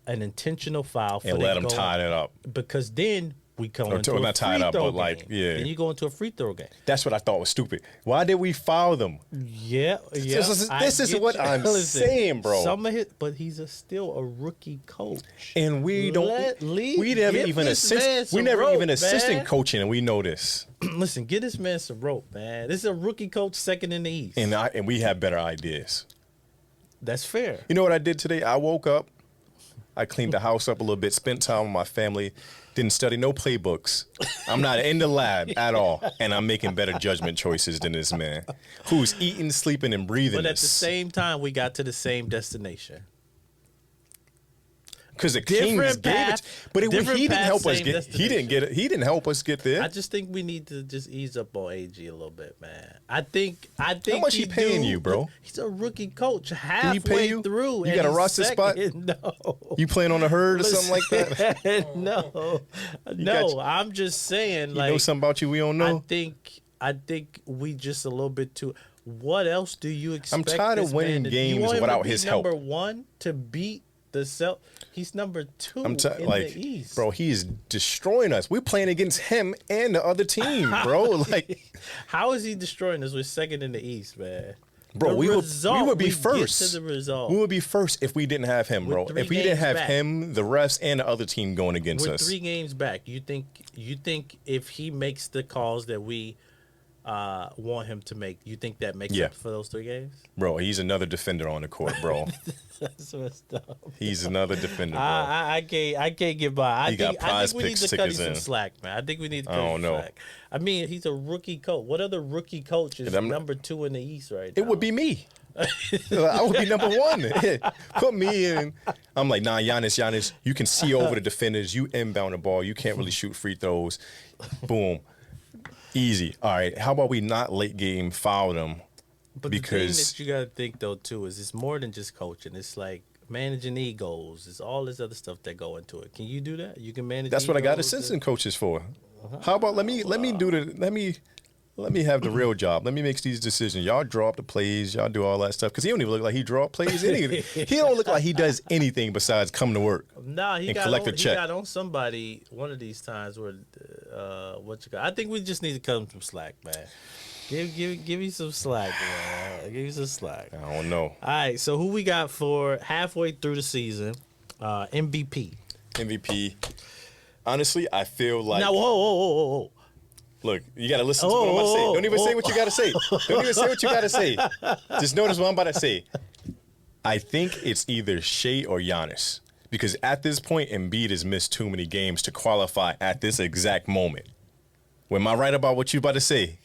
an intentional foul for And let them tie it up. because then we come into a not tie free it up, throw but game. like, yeah. Then you go into a free throw game. That's what I thought was stupid. Why did we foul them? Yeah. This is what I'm saying, bro. But he's still a rookie coach. And we don't. We never even assist. We never even assistant coaching, and we know this. Listen, get this man some rope, man. This is a rookie coach, second in the East. And we have better ideas. That's fair. You know what I did today? I woke up. I cleaned the house up a little bit, spent time with my family, didn't study no playbooks. I'm not in the lab at all, and I'm making better judgment choices than this man who's eating, sleeping, and breathing. But at the same time, we got to the same destination. Because the Kings gave it, but he didn't help us get. He didn't get it. He didn't help us get there. I just think we need to just ease up on AG a little bit, man. I think. How much he paying you, bro? He's a rookie coach. Did he pay you? Through, You got a roster spot? No. You playing on the herd or something like that? No. I'm just saying. You like, know something about you we don't know. I think we just a little bit too. What else do you expect? I'm tired of winning games without his help. Number 1 to beat the Celtics. He's number 2 in the East. Bro, he is destroying us. We're playing against him and the other team, bro. Like, how is he destroying us? We're second in the East, man. Bro, we would be first. Get to the result. We would be first if we didn't have him, bro. If we didn't have him, the refs, and the other team going against us. We're 3 games back. You think if he makes the calls that we want him to make, you think that makes up for those 3 games? Bro, he's another defender on the court, bro. That's messed up. He's another defender, bro. I can't get by. I think we need to cut you some in. slack, man. I think we need to cut you some slack. I mean, he's a rookie coach. What other rookie coach is number 2 in the East right now? It would be me. I would be number 1. Put me in. I'm like, nah, Giannis, you can see over the defenders. You inbound the ball. You can't really shoot free throws. Boom. Easy. All right. How about we not late game foul them? But because the thing that you got to think, though, too, is it's more than just coaching. It's like managing egos. It's all this other stuff that go into it. Can you do that? You can manage. That's what I got assistant coaches for. How about let me have the real job. Let me make these decisions. Y'all draw up the plays. Y'all do all that stuff. Because he don't even look like he draw up plays. He don't look like he does anything besides come to work. Nah, he collect a check. He got on somebody one of these times where I think we just need to cut him some slack, man. Give me some slack, man. Give me some slack. I don't know. All right, so who we got for halfway through the season? MVP. Honestly, I feel like. Now, whoa. Look, you got to listen to what I'm about to say. Don't even say what you got to say. Don't even say what you got to say. Just notice what I'm about to say. I think it's either Shea or Giannis. Because at this point, Embiid has missed too many games to qualify at this exact moment. Am I right about what you about to say?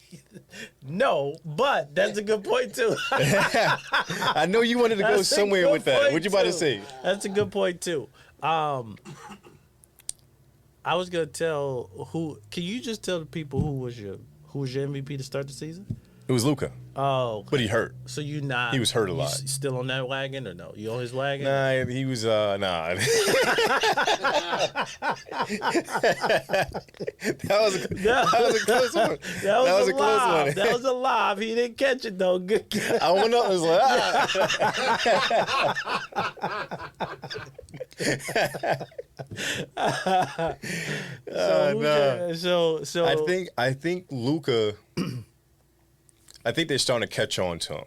No, but that's a good point, too. I know you wanted to go somewhere with that. What you about to say? That's a good point, too. I was going to tell who. Can you just tell the people who was your MVP to start the season? It was Luka. Oh. Okay. But he hurt. So you not. He was hurt a lot. Still on that wagon or no? You on his wagon? Nah, he was, nah. That was a close one. That was a close one. That was a lob. He didn't catch it, though. Good. I went up and was like, So I think Luka. I think they're starting to catch on to him.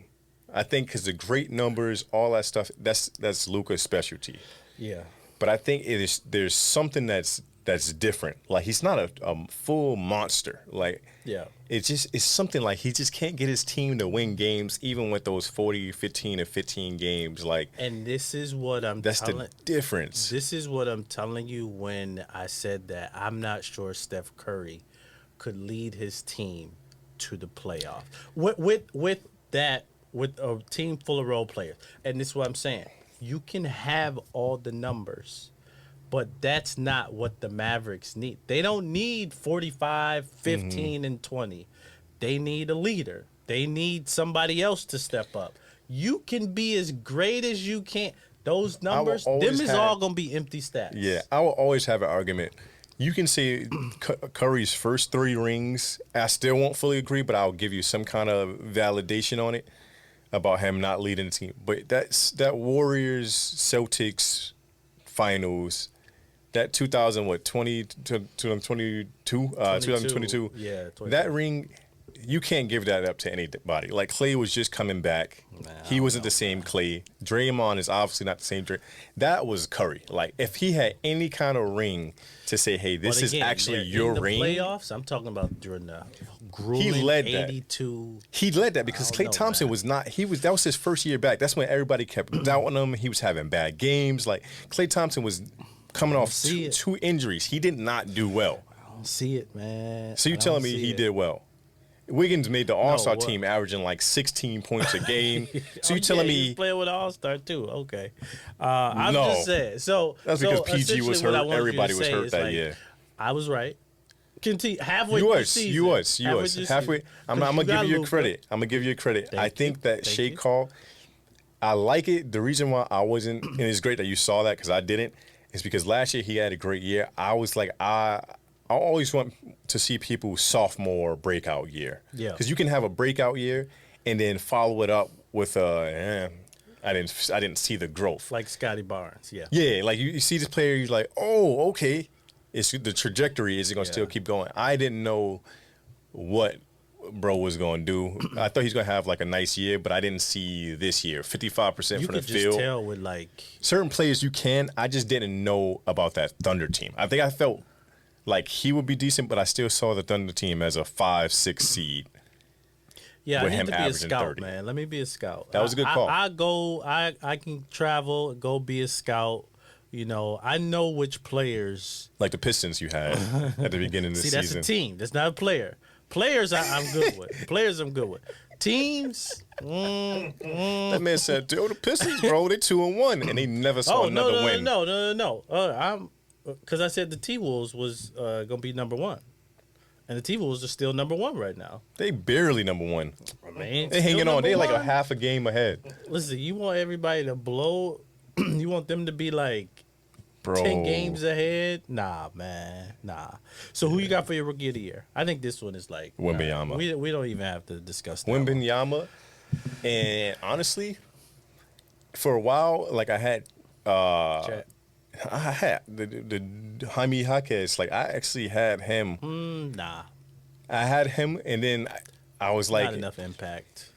I think because the great numbers, all that stuff, that's Luka's specialty. Yeah. But I think there's something that's different. Like he's not a full monster. Like it's something like he just can't get his team to win games even with those 40, 15, and 15 games. Like, and this is what that's the difference. This is what I'm telling you when I said that I'm not sure Steph Curry could lead his team to the playoff with a team full of role players. And this is what I'm saying. You can have all the numbers, but that's not what the Mavericks need. They don't need 45, 15, and 20. They need a leader. They need somebody else to step up. You can be as great as you can. Those numbers, them is all going to be empty stats. Yeah, I will always have an argument. You can say Curry's first 3 rings, I still won't fully agree, but I'll give you some kind of validation on it about him not leading the team. But that Warriors Celtics finals, that 2022, yeah, 22. that ring, you can't give that up to anybody. Like, Klay was just coming back. He wasn't the same Klay. Draymond is obviously not the same Draymond. That was Curry. Like, if he had any kind of ring to say, hey, this is actually your ring. Playoffs, I'm talking about during the grueling He led 82. that. He led that because Klay Thompson was not. That was his first year back. That's when everybody kept doubting him. He was having bad games. Like, Klay Thompson was coming off two injuries. He did not do well. I don't see it, man. So you're telling me he did well? Wiggins made the All-Star team averaging like 16 points a game. So you telling me he's playing with All-Star too? Okay, I'm just saying. So that's because PG was hurt. Everybody was hurt that year. I was right. Halfway you through was, the season. you was. Halfway. I'm gonna give you credit. I'm gonna give you credit. I think that Shea call, I like it. The reason why I wasn't, and it's great that you saw that because I didn't, is because last year he had a great year. I was like, I always want to see people's sophomore breakout year. Yeah. Because you can have a breakout year and then follow it up with I didn't see the growth. Like Scotty Barnes, yeah. Yeah, like you see this player, you're like, oh, okay. It's the trajectory. Is it going to still keep going? I didn't know what bro was going to do. I thought he's going to have like a nice year, but I didn't see this year 55% from the field. You could just tell with like certain players you can. I just didn't know about that Thunder team. I think I felt like he would be decent, but I still saw the Thunder team as a 5-6 seed. Yeah, I need to be a scout, 30. Man. Let me be a scout. That was a good call. I can travel, go be a scout. You know, I know which players. Like the Pistons you had at the beginning of the season. See, that's a team. That's not a player. Players I'm good with. Players I'm good with. Teams. That man said, "Dude, the Pistons, bro, they 2-1, and they never saw another win." No. Because I said the T-Wolves was going to be number 1. And the T-Wolves are still number 1 right now. They barely number 1. Man, they hanging on. They like a half a game ahead. Listen, you want everybody to blow. You want them to be like 10 games ahead? Nah, man. Nah. So who you got for your rookie of the year? I think this one is like Wembanyama. We don't even have to discuss that. Wembanyama. And honestly, for a while, like I had the Jaime Jaquez. Like I actually had him. Nah. I had him, and then I was like, not enough impact.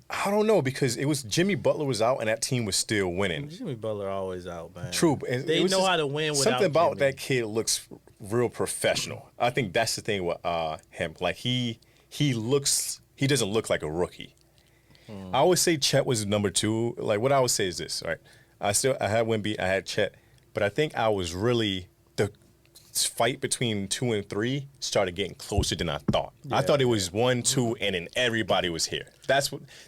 I don't know because it was Jimmy Butler was out and that team was still winning. Jimmy Butler always out, man. True, and they know how to win without something about Jimmy. that kid looks real professional. I think that's the thing with him. Like he doesn't look like a rookie. I always say Chet was number 2. Like what I would say is this, right? I had Wemby, I had Chet, but I think I was really the fight between 2 and 3 started getting closer than I thought. I thought it was 1, 2, and then everybody was here.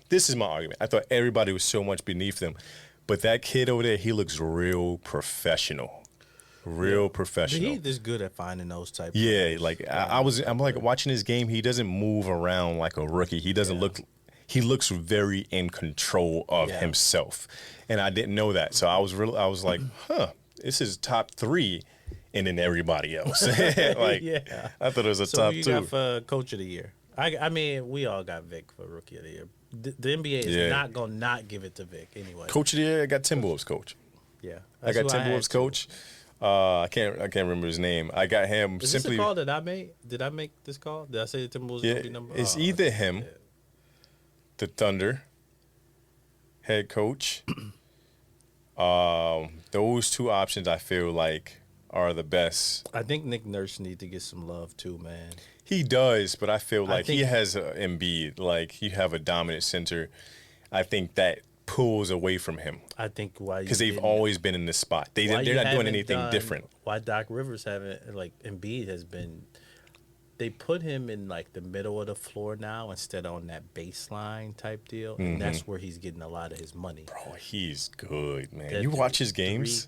This is my argument. I thought everybody was so much beneath them. But that kid over there, he looks real professional. Professional. He's just good at finding those type of players. Like I'm like watching his game, he doesn't move around like a rookie. He doesn't he looks very in control of himself. And I didn't know that. So I was like, this is top 3. And then everybody else. I thought it was a top 2. So who you got for Coach of the Year? I mean, we all got Vic for Rookie of the Year. The NBA is not going to not give it to Vic anyway. Coach of the Year, I got Timberwolves coach. Yeah. I got Timberwolves coach. I can't remember his name. I got him is simply. Is this a call that I made? Did I make this call? Did I say the Timberwolves going to be number 1? It's either him, the Thunder, head coach. Those 2 options I feel like are the best. I think Nick Nurse needs to get some love too, man. He does, but I feel like he has Embiid. Like you have a dominant center. I think that pulls away from him. I think why because they've always been in this spot. They're not doing anything different. Why Doc Rivers haven't Embiid has been they put him in like the middle of the floor now instead of on that baseline type deal, and that's where he's getting a lot of his money. Bro, he's good, man. That You watch his games?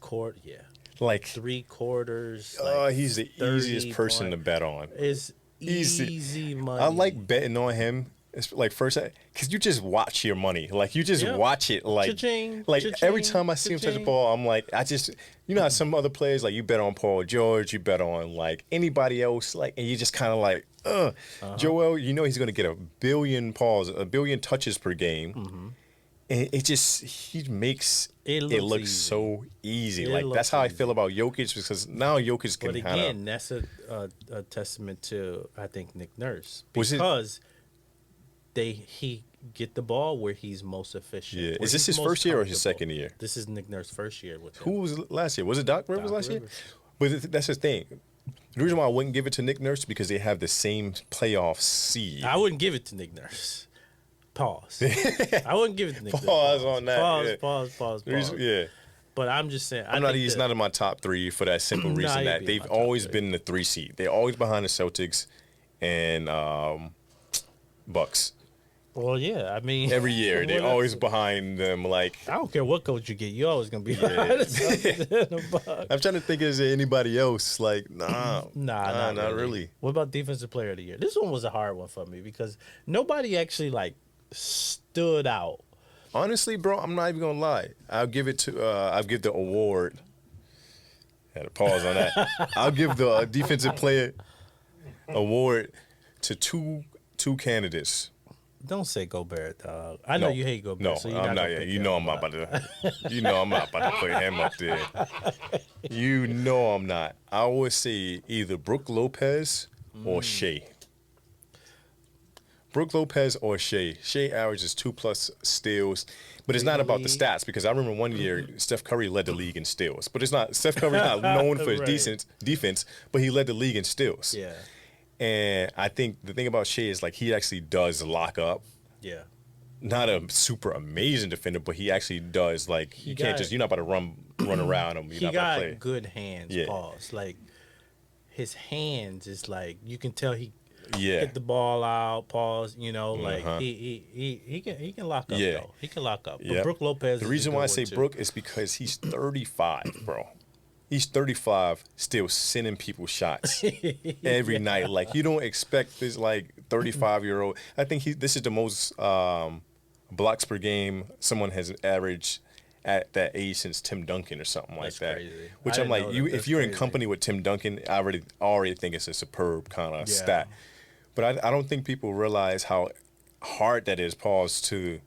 Like 3 quarters. he's the easiest person to bet on. It's easy money. I like betting on him. It's like first, because you just watch your money. Like you just watch it. Like, Cha-ching, every time I see him touch the ball, I'm like, you know how some other players, like you bet on Paul George, you bet on like anybody else, like, and you just kind of like, Joel, you know he's going to get a billion touches per game. And he makes it look so easy. Like that's how I feel about Jokic, because now Jokic can kind of. But again, that's a testament to, I think, Nick Nurse, because he get the ball where he's most efficient. Yeah, is this his first year or his second year? This is Nick Nurse's first year with him. Who was last year? Was it Doc Rivers last year? But that's the thing. The reason why I wouldn't give it to Nick Nurse is because they have the same playoff seed. I wouldn't give it to Nick Nurse. Pause. I wouldn't give it to Nick Nurse. Pause on that. Pause. Yeah. But I'm just saying. He's not in my top 3 for that simple reason that they've always been in the 3 seed. They're always behind the Celtics and Bucks. Well, yeah, I mean, every year they're always behind them. Like I don't care what coach you get, you're always gonna be behind the Bucks. I'm trying to think, is there anybody else? Like, nah, not really. What about defensive player of the year? This one was a hard one for me because nobody actually like stood out. Honestly, bro, I'm not even gonna lie. I'll give the award. Had to pause on that. I'll give the defensive player award to two candidates. Don't say Gobert, dog. I know you hate Gobert. No, so I'm not. You know I'm not about to. You know I'm not about to put him up there. You know I'm not. I would say either Brook Lopez or Shea. Brook Lopez or Shea. Shea averages 2+ steals, but it's not about the stats, because I remember one year Steph Curry led the league in steals, but it's not. Steph Curry's not known for his decent defense, but he led the league in steals. Yeah. And I think the thing about Shea is like he actually does lock up. Yeah. Not a super amazing defender, but he actually does. Like you're not about to run around him. You're not about to play. He got good hands. Yeah. Pause. Like his hands is like you can tell he get the ball out. Pause. You know, like he can lock up. Though. He can lock up. But Brook Lopez. The reason why I say Brook is because he's 35, bro. He's 35, still sending people shots every night. Like you don't expect this like 35-year-old. I think this is the most blocks per game someone has averaged at that age since Tim Duncan or something like that. Crazy. Which I'm like, if you're in company with Tim Duncan, I already think it's a superb kind of stat. But I don't think people realize how hard that is, pause, to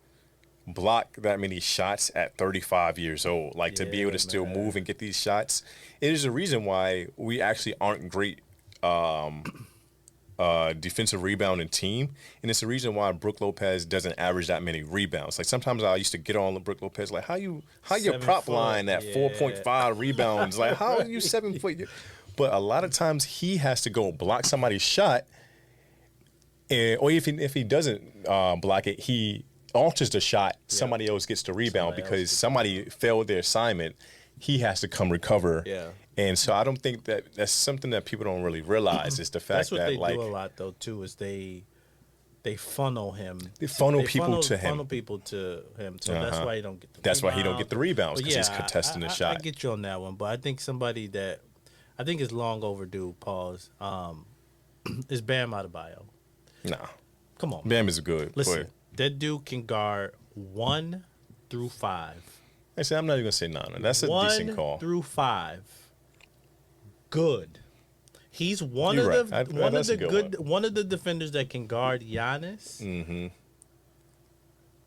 block that many shots at 35 years old. Like to be able to still move and get these shots. It is a reason why we actually aren't great defensive rebounding team, and it's the reason why Brook Lopez doesn't average that many rebounds. Like sometimes I used to get on Brook Lopez like, how your prop line at 4.5 rebounds? Like how are you 7 foot? But a lot of times he has to go block somebody's shot, or if he doesn't block it, he alters the shot. Somebody else gets the rebound because somebody failed their assignment. He has to come recover. Yeah. And so I don't think that's something that people don't really realize is the fact that they do a lot though too is they funnel him. They funnel people to him. Funnel people to him. So that's why he don't get the rebounds. That's why he don't get the rebounds, because he's contesting the shot. I get you on that one, but I think somebody that I think is long overdue, pause, is Bam Adebayo. Nah. Come on. Bam is good. Listen, that dude can guard 1 through 5. Actually, I'm not even gonna say no. That's a decent call. 1 through 5. Good. He's one of the defenders that can guard Giannis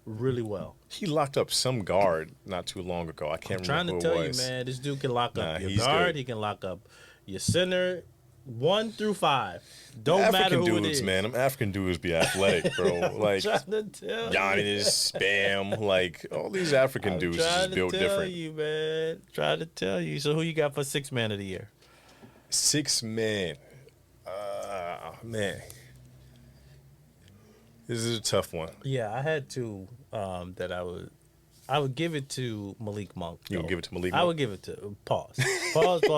really well. He locked up some guard not too long ago. I can't remember who it was. I'm trying to tell you, man, this dude can lock up your guard. Good. He can lock up your center. 1 through 5. Don't matter who it is. Man, them African dudes be athletic, bro. Like Giannis, Bam, like all these African dudes is built different. Trying to tell you, man. Trying to tell you. So who you got for 6th man of the year? 6th man. Man. This is a tough one. Yeah, I had 2 that I would I would give it to Malik Monk. You would give it to Malik I Monk? would give it to Pause. Pause. The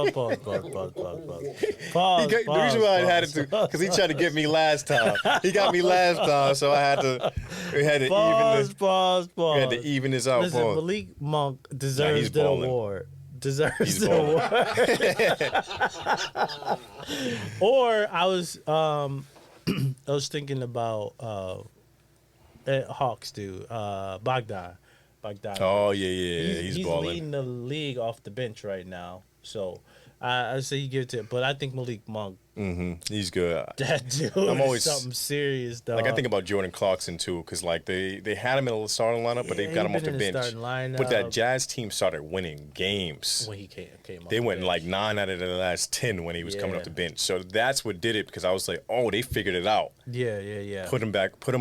reason why I had it to, because he tried to get me last time. He got me last time, so we had to Pause. We had to even this out. Listen, Pause. Malik Monk deserves the balling. award. He's The award. Or I was thinking about Hawks dude, Bogdan. Oh yeah, he's balling. leading the league off the bench right now. So I say you give it to it, but I think Malik Monk. He's good. That dude is something serious, dog. Like I think about Jordan Clarkson too, because like they had him in the starting lineup, but they've got him off the bench. But that Jazz team started winning games when he came off they the went bench. like 9 out of the last 10 when he was coming off the bench. So that's what did it, because I was like, oh, they figured it out. Yeah. Put him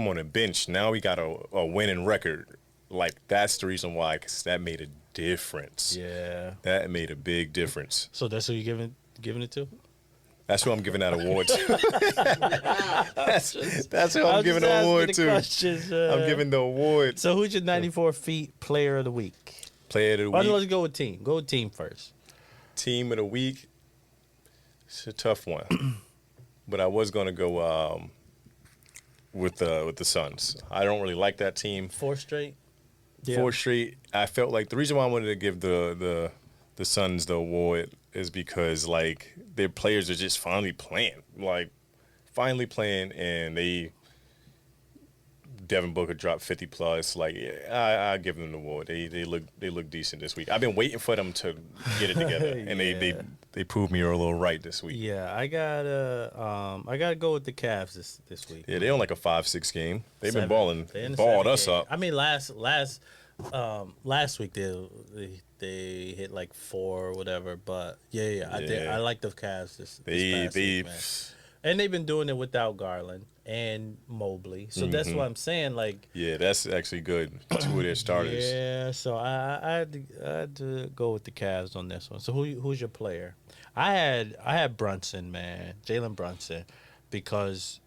on the bench. Now we got a winning record. Like that's the reason why, because that made a difference. Yeah, that made a big difference. So that's who you giving it to? That's who I'm giving that award to. that's who I'm giving the award to. I'm giving the award. So who's your 94 feet player of the week? Player of the week. Let's go with team. Go with team first. Team of the week. It's a tough one, but I was gonna go with the Suns. I don't really like that team. 4 straight. Yeah. 4 straight. I felt like the reason why I wanted to give the Suns the award is because like their players are just finally playing, and Devin Booker dropped 50 plus. Like I give them the award. They look decent this week. I've been waiting for them to get it together, and they proved me a little right this week. Yeah, I gotta go with the Cavs this week. Yeah, they're on like a 5-6 game. They've been balling, balled us up. I mean, last week they hit like 4 or whatever, but I like the Cavs this past week, man. And they've been doing it without Garland and Mobley, so that's what I'm saying. Like, yeah, that's actually good. 2 of their starters. Yeah, so I had to go with the Cavs on this one. So who's your player? I had Brunson, man, Jalen Brunson, because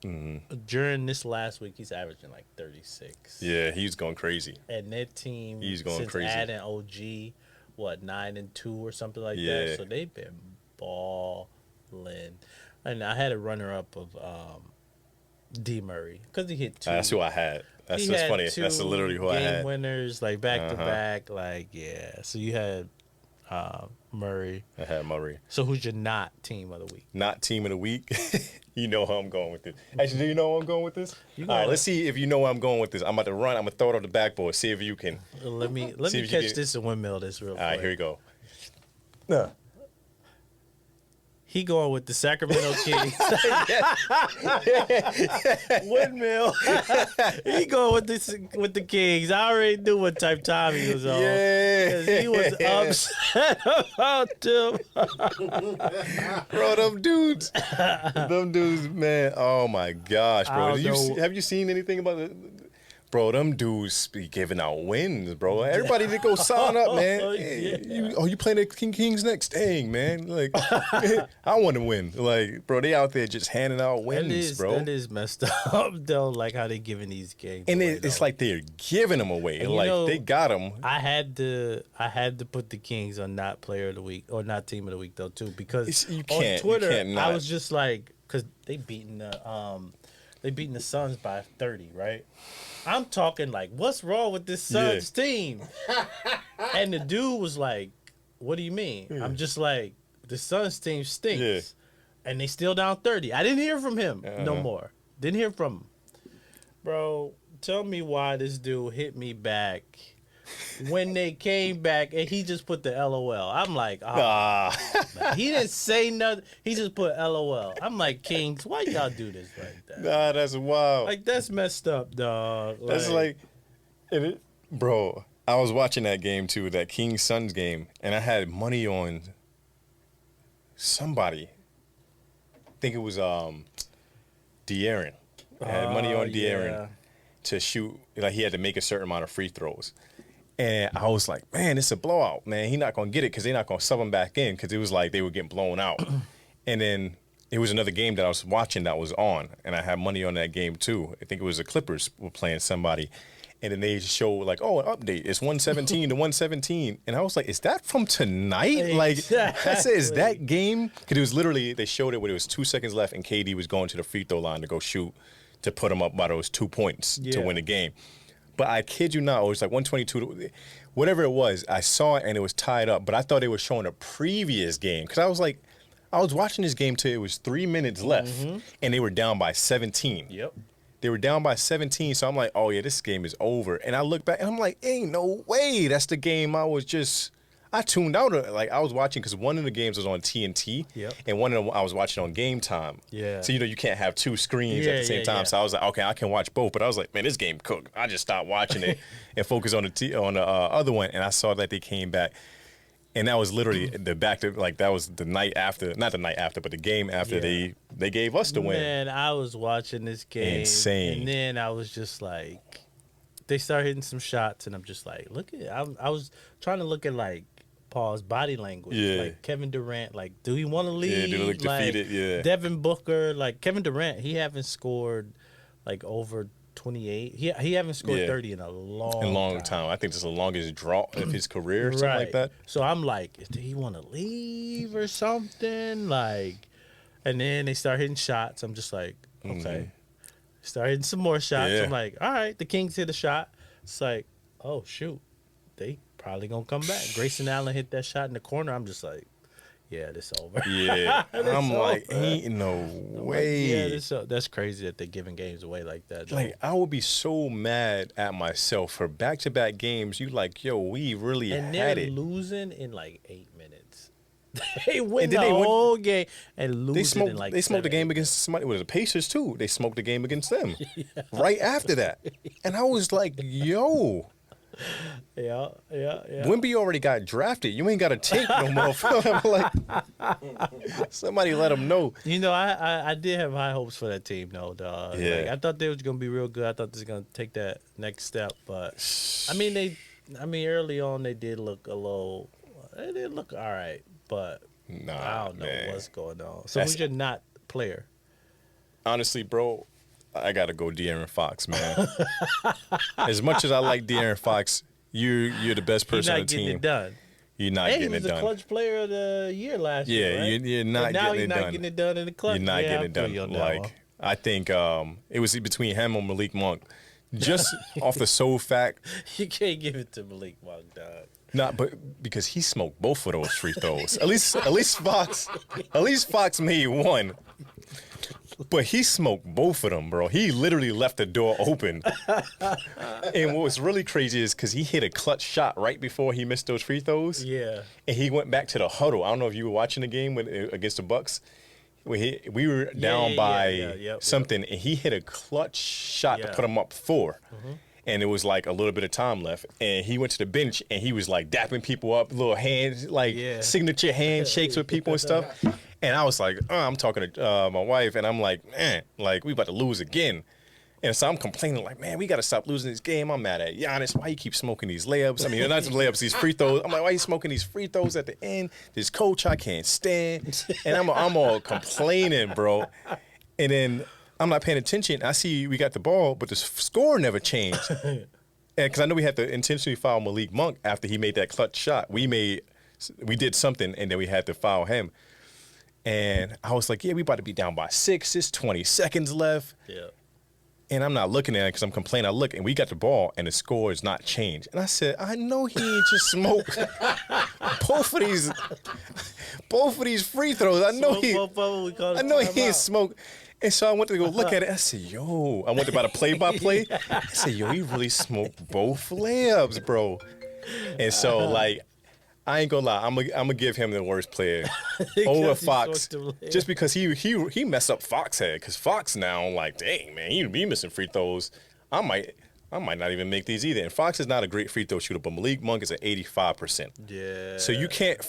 during this last week he's averaging like 36. Yeah, he's going crazy. And that team, he's going since crazy. Adding OG, 9-2 or something like that. So they've been balling. And I had a runner-up of D. Murray because he hit 2. That's who I had. That's funny. That's literally who I had. Game winners, like back to back, like So you had Murray. I had Murray. So who's your not team of the week? Not team of the week. You know how I'm going with this. Actually, do you know how I'm going with this? All right, let's see if you know where I'm going with this. I'm about to run. I'm gonna throw it on the backboard. See if you can. Let me catch this and windmill this real quick. All right, here we go. No. He going with the Sacramento Kings. Windmill. He going with the Kings. I already knew what type time he was on. Yeah. Because he was upset about them. Bro, them dudes, man. Oh my gosh, bro. Have you seen anything about it? Bro, them dudes be giving out wins, bro. Everybody to go sign up, man. Hey, you playing the Kings next? Dang, man. Like, I want to win. Like, bro, they out there just handing out wins, bro. That is messed up, though, like how they giving these games and away, it's like they're giving them away. And like, they got them. I had to put the Kings on not player of the week or not team of the week, though, too, because on Twitter, I was just like, because they beating the Suns by 30, right? I'm talking like, what's wrong with this Suns team? And the dude was like, what do you mean? I'm just like, the Suns team stinks. Yeah. And they still down 30. I didn't hear from him no more. Didn't hear from him. Bro, tell me why this dude hit me back when they came back and he just put the LOL. I'm like, he didn't say nothing. He just put LOL. I'm like, Kings, why y'all do this like that? Nah, that's wild. Like, that's messed up, dog. That's bro, I was watching that game too, that Kings Suns game, and I had money on somebody. I think it was De'Aaron. I had money on De'Aaron to shoot. Like, he had to make a certain amount of free throws. And I was like, man, it's a blowout, man. He's not going to get it because they're not going to sub him back in, because it was like they were getting blown out. And then it was another game that I was watching that was on, and I had money on that game too. I think it was the Clippers were playing somebody. And then they show like, oh, an update. It's 117 to 117. And I was like, is that from tonight? Like, I said, is that game? Because it was literally, they showed it when it was 2 seconds left and KD was going to the free throw line to go shoot to put him up by those 2 points to win the game. But I kid you not, it was like 122, whatever it was. I saw it and it was tied up, but I thought they were showing a previous game. Because I was like, I was watching this game till it was 3 minutes left and they were down by 17. Yep. They were down by 17, so I'm like, oh, yeah, this game is over. And I look back, and I'm like, ain't no way. That's the game I tuned out. Like, I was watching, because one of the games was on TNT, and one of them I was watching on Game Time. Yeah. So, you can't have two screens at the same time. So I was like, okay, I can watch both. But I was like, man, this game cooked. I just stopped watching it and focused on the other one, and I saw that they came back. And that was literally that was the night after, not the night after, but the game after they gave us the win. Man, I was watching this game. Insane. And then I was just like, they started hitting some shots, and I'm just like, look at it. I was trying to look at, like, Paul's body language. Yeah. Like, Kevin Durant, like, do he want to leave? Yeah, do he look defeated? Yeah. Devin Booker, like, Kevin Durant, he haven't scored, like, over 28. He haven't scored 30 in a long time. I think it's the longest drought of his career or something like that. So I'm like, do he want to leave or something? Like, and then they start hitting shots. I'm just like, okay. Start hitting some more shots. Yeah. I'm like, all right, the Kings hit a shot. It's like, oh, shoot. They probably going to come back. Grayson Allen hit that shot in the corner. I'm just like, yeah, this over. Yeah. I'm like, ain't no way. Yeah, that's crazy that they're giving games away like that. Like, I would be so mad at myself for back-to-back games. You like, yo, we really and had it. And they're losing in like 8 minutes. They win the whole game and lose it in like They smoked the game against somebody. It was the Pacers, too. They smoked the game against them right after that. And I was like, yo. Yeah. Wemby already got drafted. You ain't got to take no more. I'm like, somebody let him know. You know, I did have high hopes for that team, though, dog. Yeah. Like, I thought they was gonna be real good. I thought they was gonna take that next step, but I mean, early on they did look all right, but I don't know what's going on. So who's your not player? Honestly, bro, I gotta go De'Aaron Fox, man. As much as I like De'Aaron Fox, you're the best person on the team. You're not getting it done. You're not getting it done. He was the clutch player of the year last year, right? You're not getting it done. Now he's not getting it done in the clutch. You're not getting it done. Like, I think it was between him and Malik Monk. Just off the sole fact. You can't give it to Malik Monk, dog. Nah, but because he smoked both of those free throws. At least Fox made one. But he smoked both of them, bro. He literally left the door open. And what was really crazy is because he hit a clutch shot right before he missed those free throws. Yeah. And he went back to the huddle. I don't know if you were watching the game against the Bucks. We were down by something, and he hit a clutch shot to put him up 4. And it was like a little bit of time left. And he went to the bench, and he was like dapping people up, little hands, signature handshakes with people and stuff. And I was like, I'm talking to my wife, and I'm like, like, we about to lose again. And so I'm complaining, like, man, we got to stop losing this game. I'm mad at Giannis. Why you keep smoking these layups? I mean, not just layups, these free throws. I'm like, why you smoking these free throws at the end? This coach I can't stand. And I'm all complaining, bro. And then I'm not paying attention. I see we got the ball, but the score never changed. And because I know we had to intentionally foul Malik Monk after he made that clutch shot. We did something, and then we had to foul him. And I was like, yeah, we about to be down by 6. It's 20 seconds left. Yeah. And I'm not looking at it because I'm complaining. I look, and we got the ball, and the score is not changed. And I said, I know he ain't just smoked both of these free throws. I know he ain't smoked. And so I went to go look at it. I said, yo. I went to buy the play-by-play. I said, yo, he really smoked both layups, bro. And so, like, I ain't gonna lie. I'm gonna give him the worst player over Fox, just because he messed up Fox head. Because Fox now, like, dang man, he be missing free throws. I might not even make these either. And Fox is not a great free throw shooter, but Malik Monk is at 85%. Yeah. So you can't.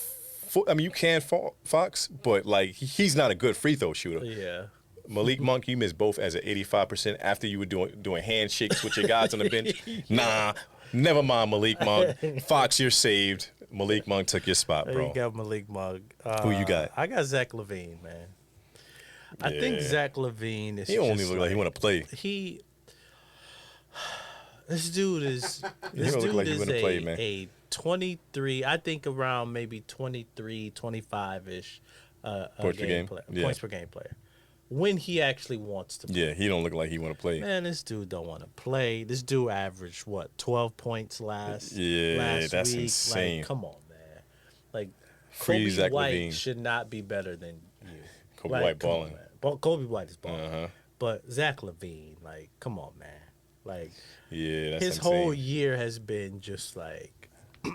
You can fault Fox, but like he's not a good free throw shooter. Yeah. Malik Monk, you missed both as an 85% after you were doing handshakes with your guys on the bench. Nah, never mind, Malik Monk. Fox, you're saved. Malik Monk took your spot, bro. You got Malik Monk. Who you got? I got Zach LaVine, man. I think Zach LaVine is. He only look like he want to play. This dude is a 23. I think around maybe 23, 25-ish points per game player, points per game player. When he actually wants to play. Yeah, he don't look like he want to play. Man, this dude don't want to play. This dude averaged, 12 points last that's week. insane. Like, come on, man. Like, Free Kobe White Levine. should not be better than you. Kobe White balling. Kobe White is balling. But Zach LaVine, like, come on, man. Like, that's his insane. whole year has been just like,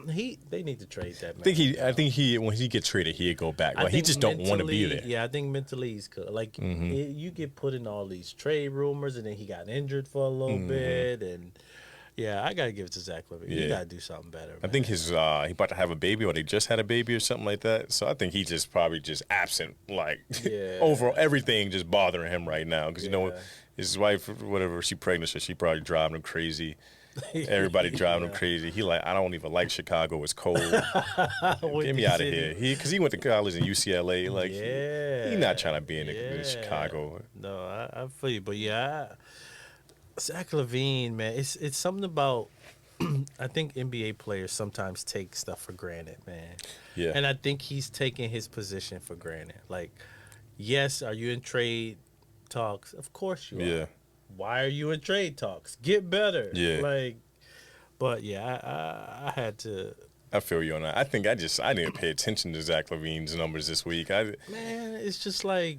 they need to trade that man. I think he when he get traded, he'd go back. Like, he just don't want to be there. Yeah, I think mentally he's good. Like, you get put in all these trade rumors, and then he got injured for a little bit, and yeah, I gotta give it to Zach LaVine. You gotta do something better. I think his he about to have a baby, or they just had a baby, or something like that. So I think he just probably just absent, like overall everything just bothering him right now because his wife, whatever, she pregnant, so she probably driving him crazy. Everybody driving him crazy. He like, I don't even like Chicago. It's cold. Get me out of here. Because he went to college in UCLA. Like, he not trying to be in Chicago. No, I feel you, but Zach LaVine, man, it's something about. I think NBA players sometimes take stuff for granted, man. Yeah, and I think he's taking his position for granted. Like, yes, are you in trade talks? Of course you are. Yeah. Why are you in trade talks? Get better. Yeah. Like, but I had to. I feel you on that. I think I didn't pay attention to Zach LaVine's numbers this week. Man, it's just like.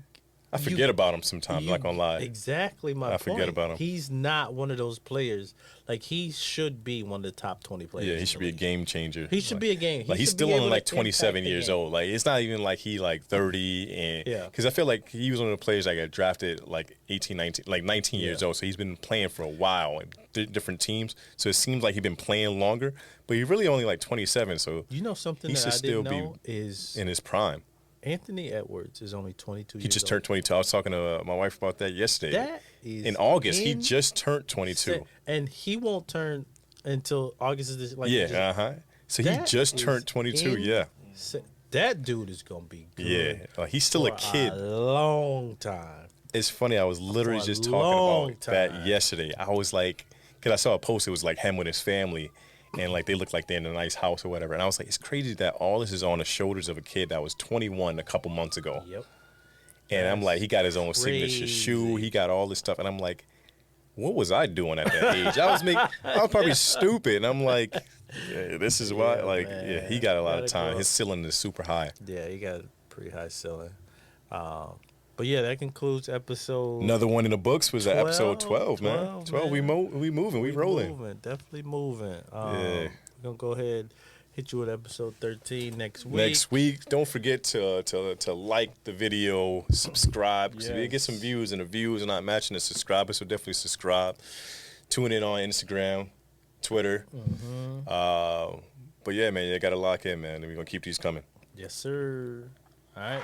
I forget about him sometimes, not gonna lie. Exactly my point. I forget about him. He's not one of those players. Like, he should be one of the top 20 players. Yeah, he should be a game changer. He should be a game. He's still only like 27 years old. Like, it's not even like he like 30. And because I feel like he was one of the players that got drafted like 18, 19, like 19 years old. So he's been playing for a while in different teams. So it seems like he's been playing longer. But he's really only like 27. So you know something he that should I still didn't know be is in his prime. Anthony Edwards is only 22 years old. He just turned 22. I was talking to my wife about that yesterday. That is in August. He just turned 22. And he won't turn until August of this. Like, So he just turned 22. Yeah. That dude is gonna be good. Yeah. He's still a kid. A long time. It's funny. I was literally just talking about that yesterday. I was like, because I saw a post. It was like him with his family. And, like, they look like they're in a nice house or whatever. And I was like, it's crazy that all this is on the shoulders of a kid that was 21 a couple months ago. Yep. And I'm like, he got his own signature shoe. He got all this stuff. And I'm like, what was I doing at that age? I was probably stupid. And I'm like, this is why. Like, he got a lot of time. His ceiling is super high. Yeah, he got a pretty high ceiling. But yeah, that concludes episode. Another one in the books was episode 12, man. 12. We moving. We rolling. Definitely moving. We're gonna go ahead, hit you with episode 13 next week. Next week, don't forget to like the video, subscribe. Because if you get some views and the views are not matching the subscribers, so definitely subscribe. Tune in on Instagram, Twitter. But yeah, man, you gotta lock in, man. And we're gonna keep these coming. Yes, sir. All right.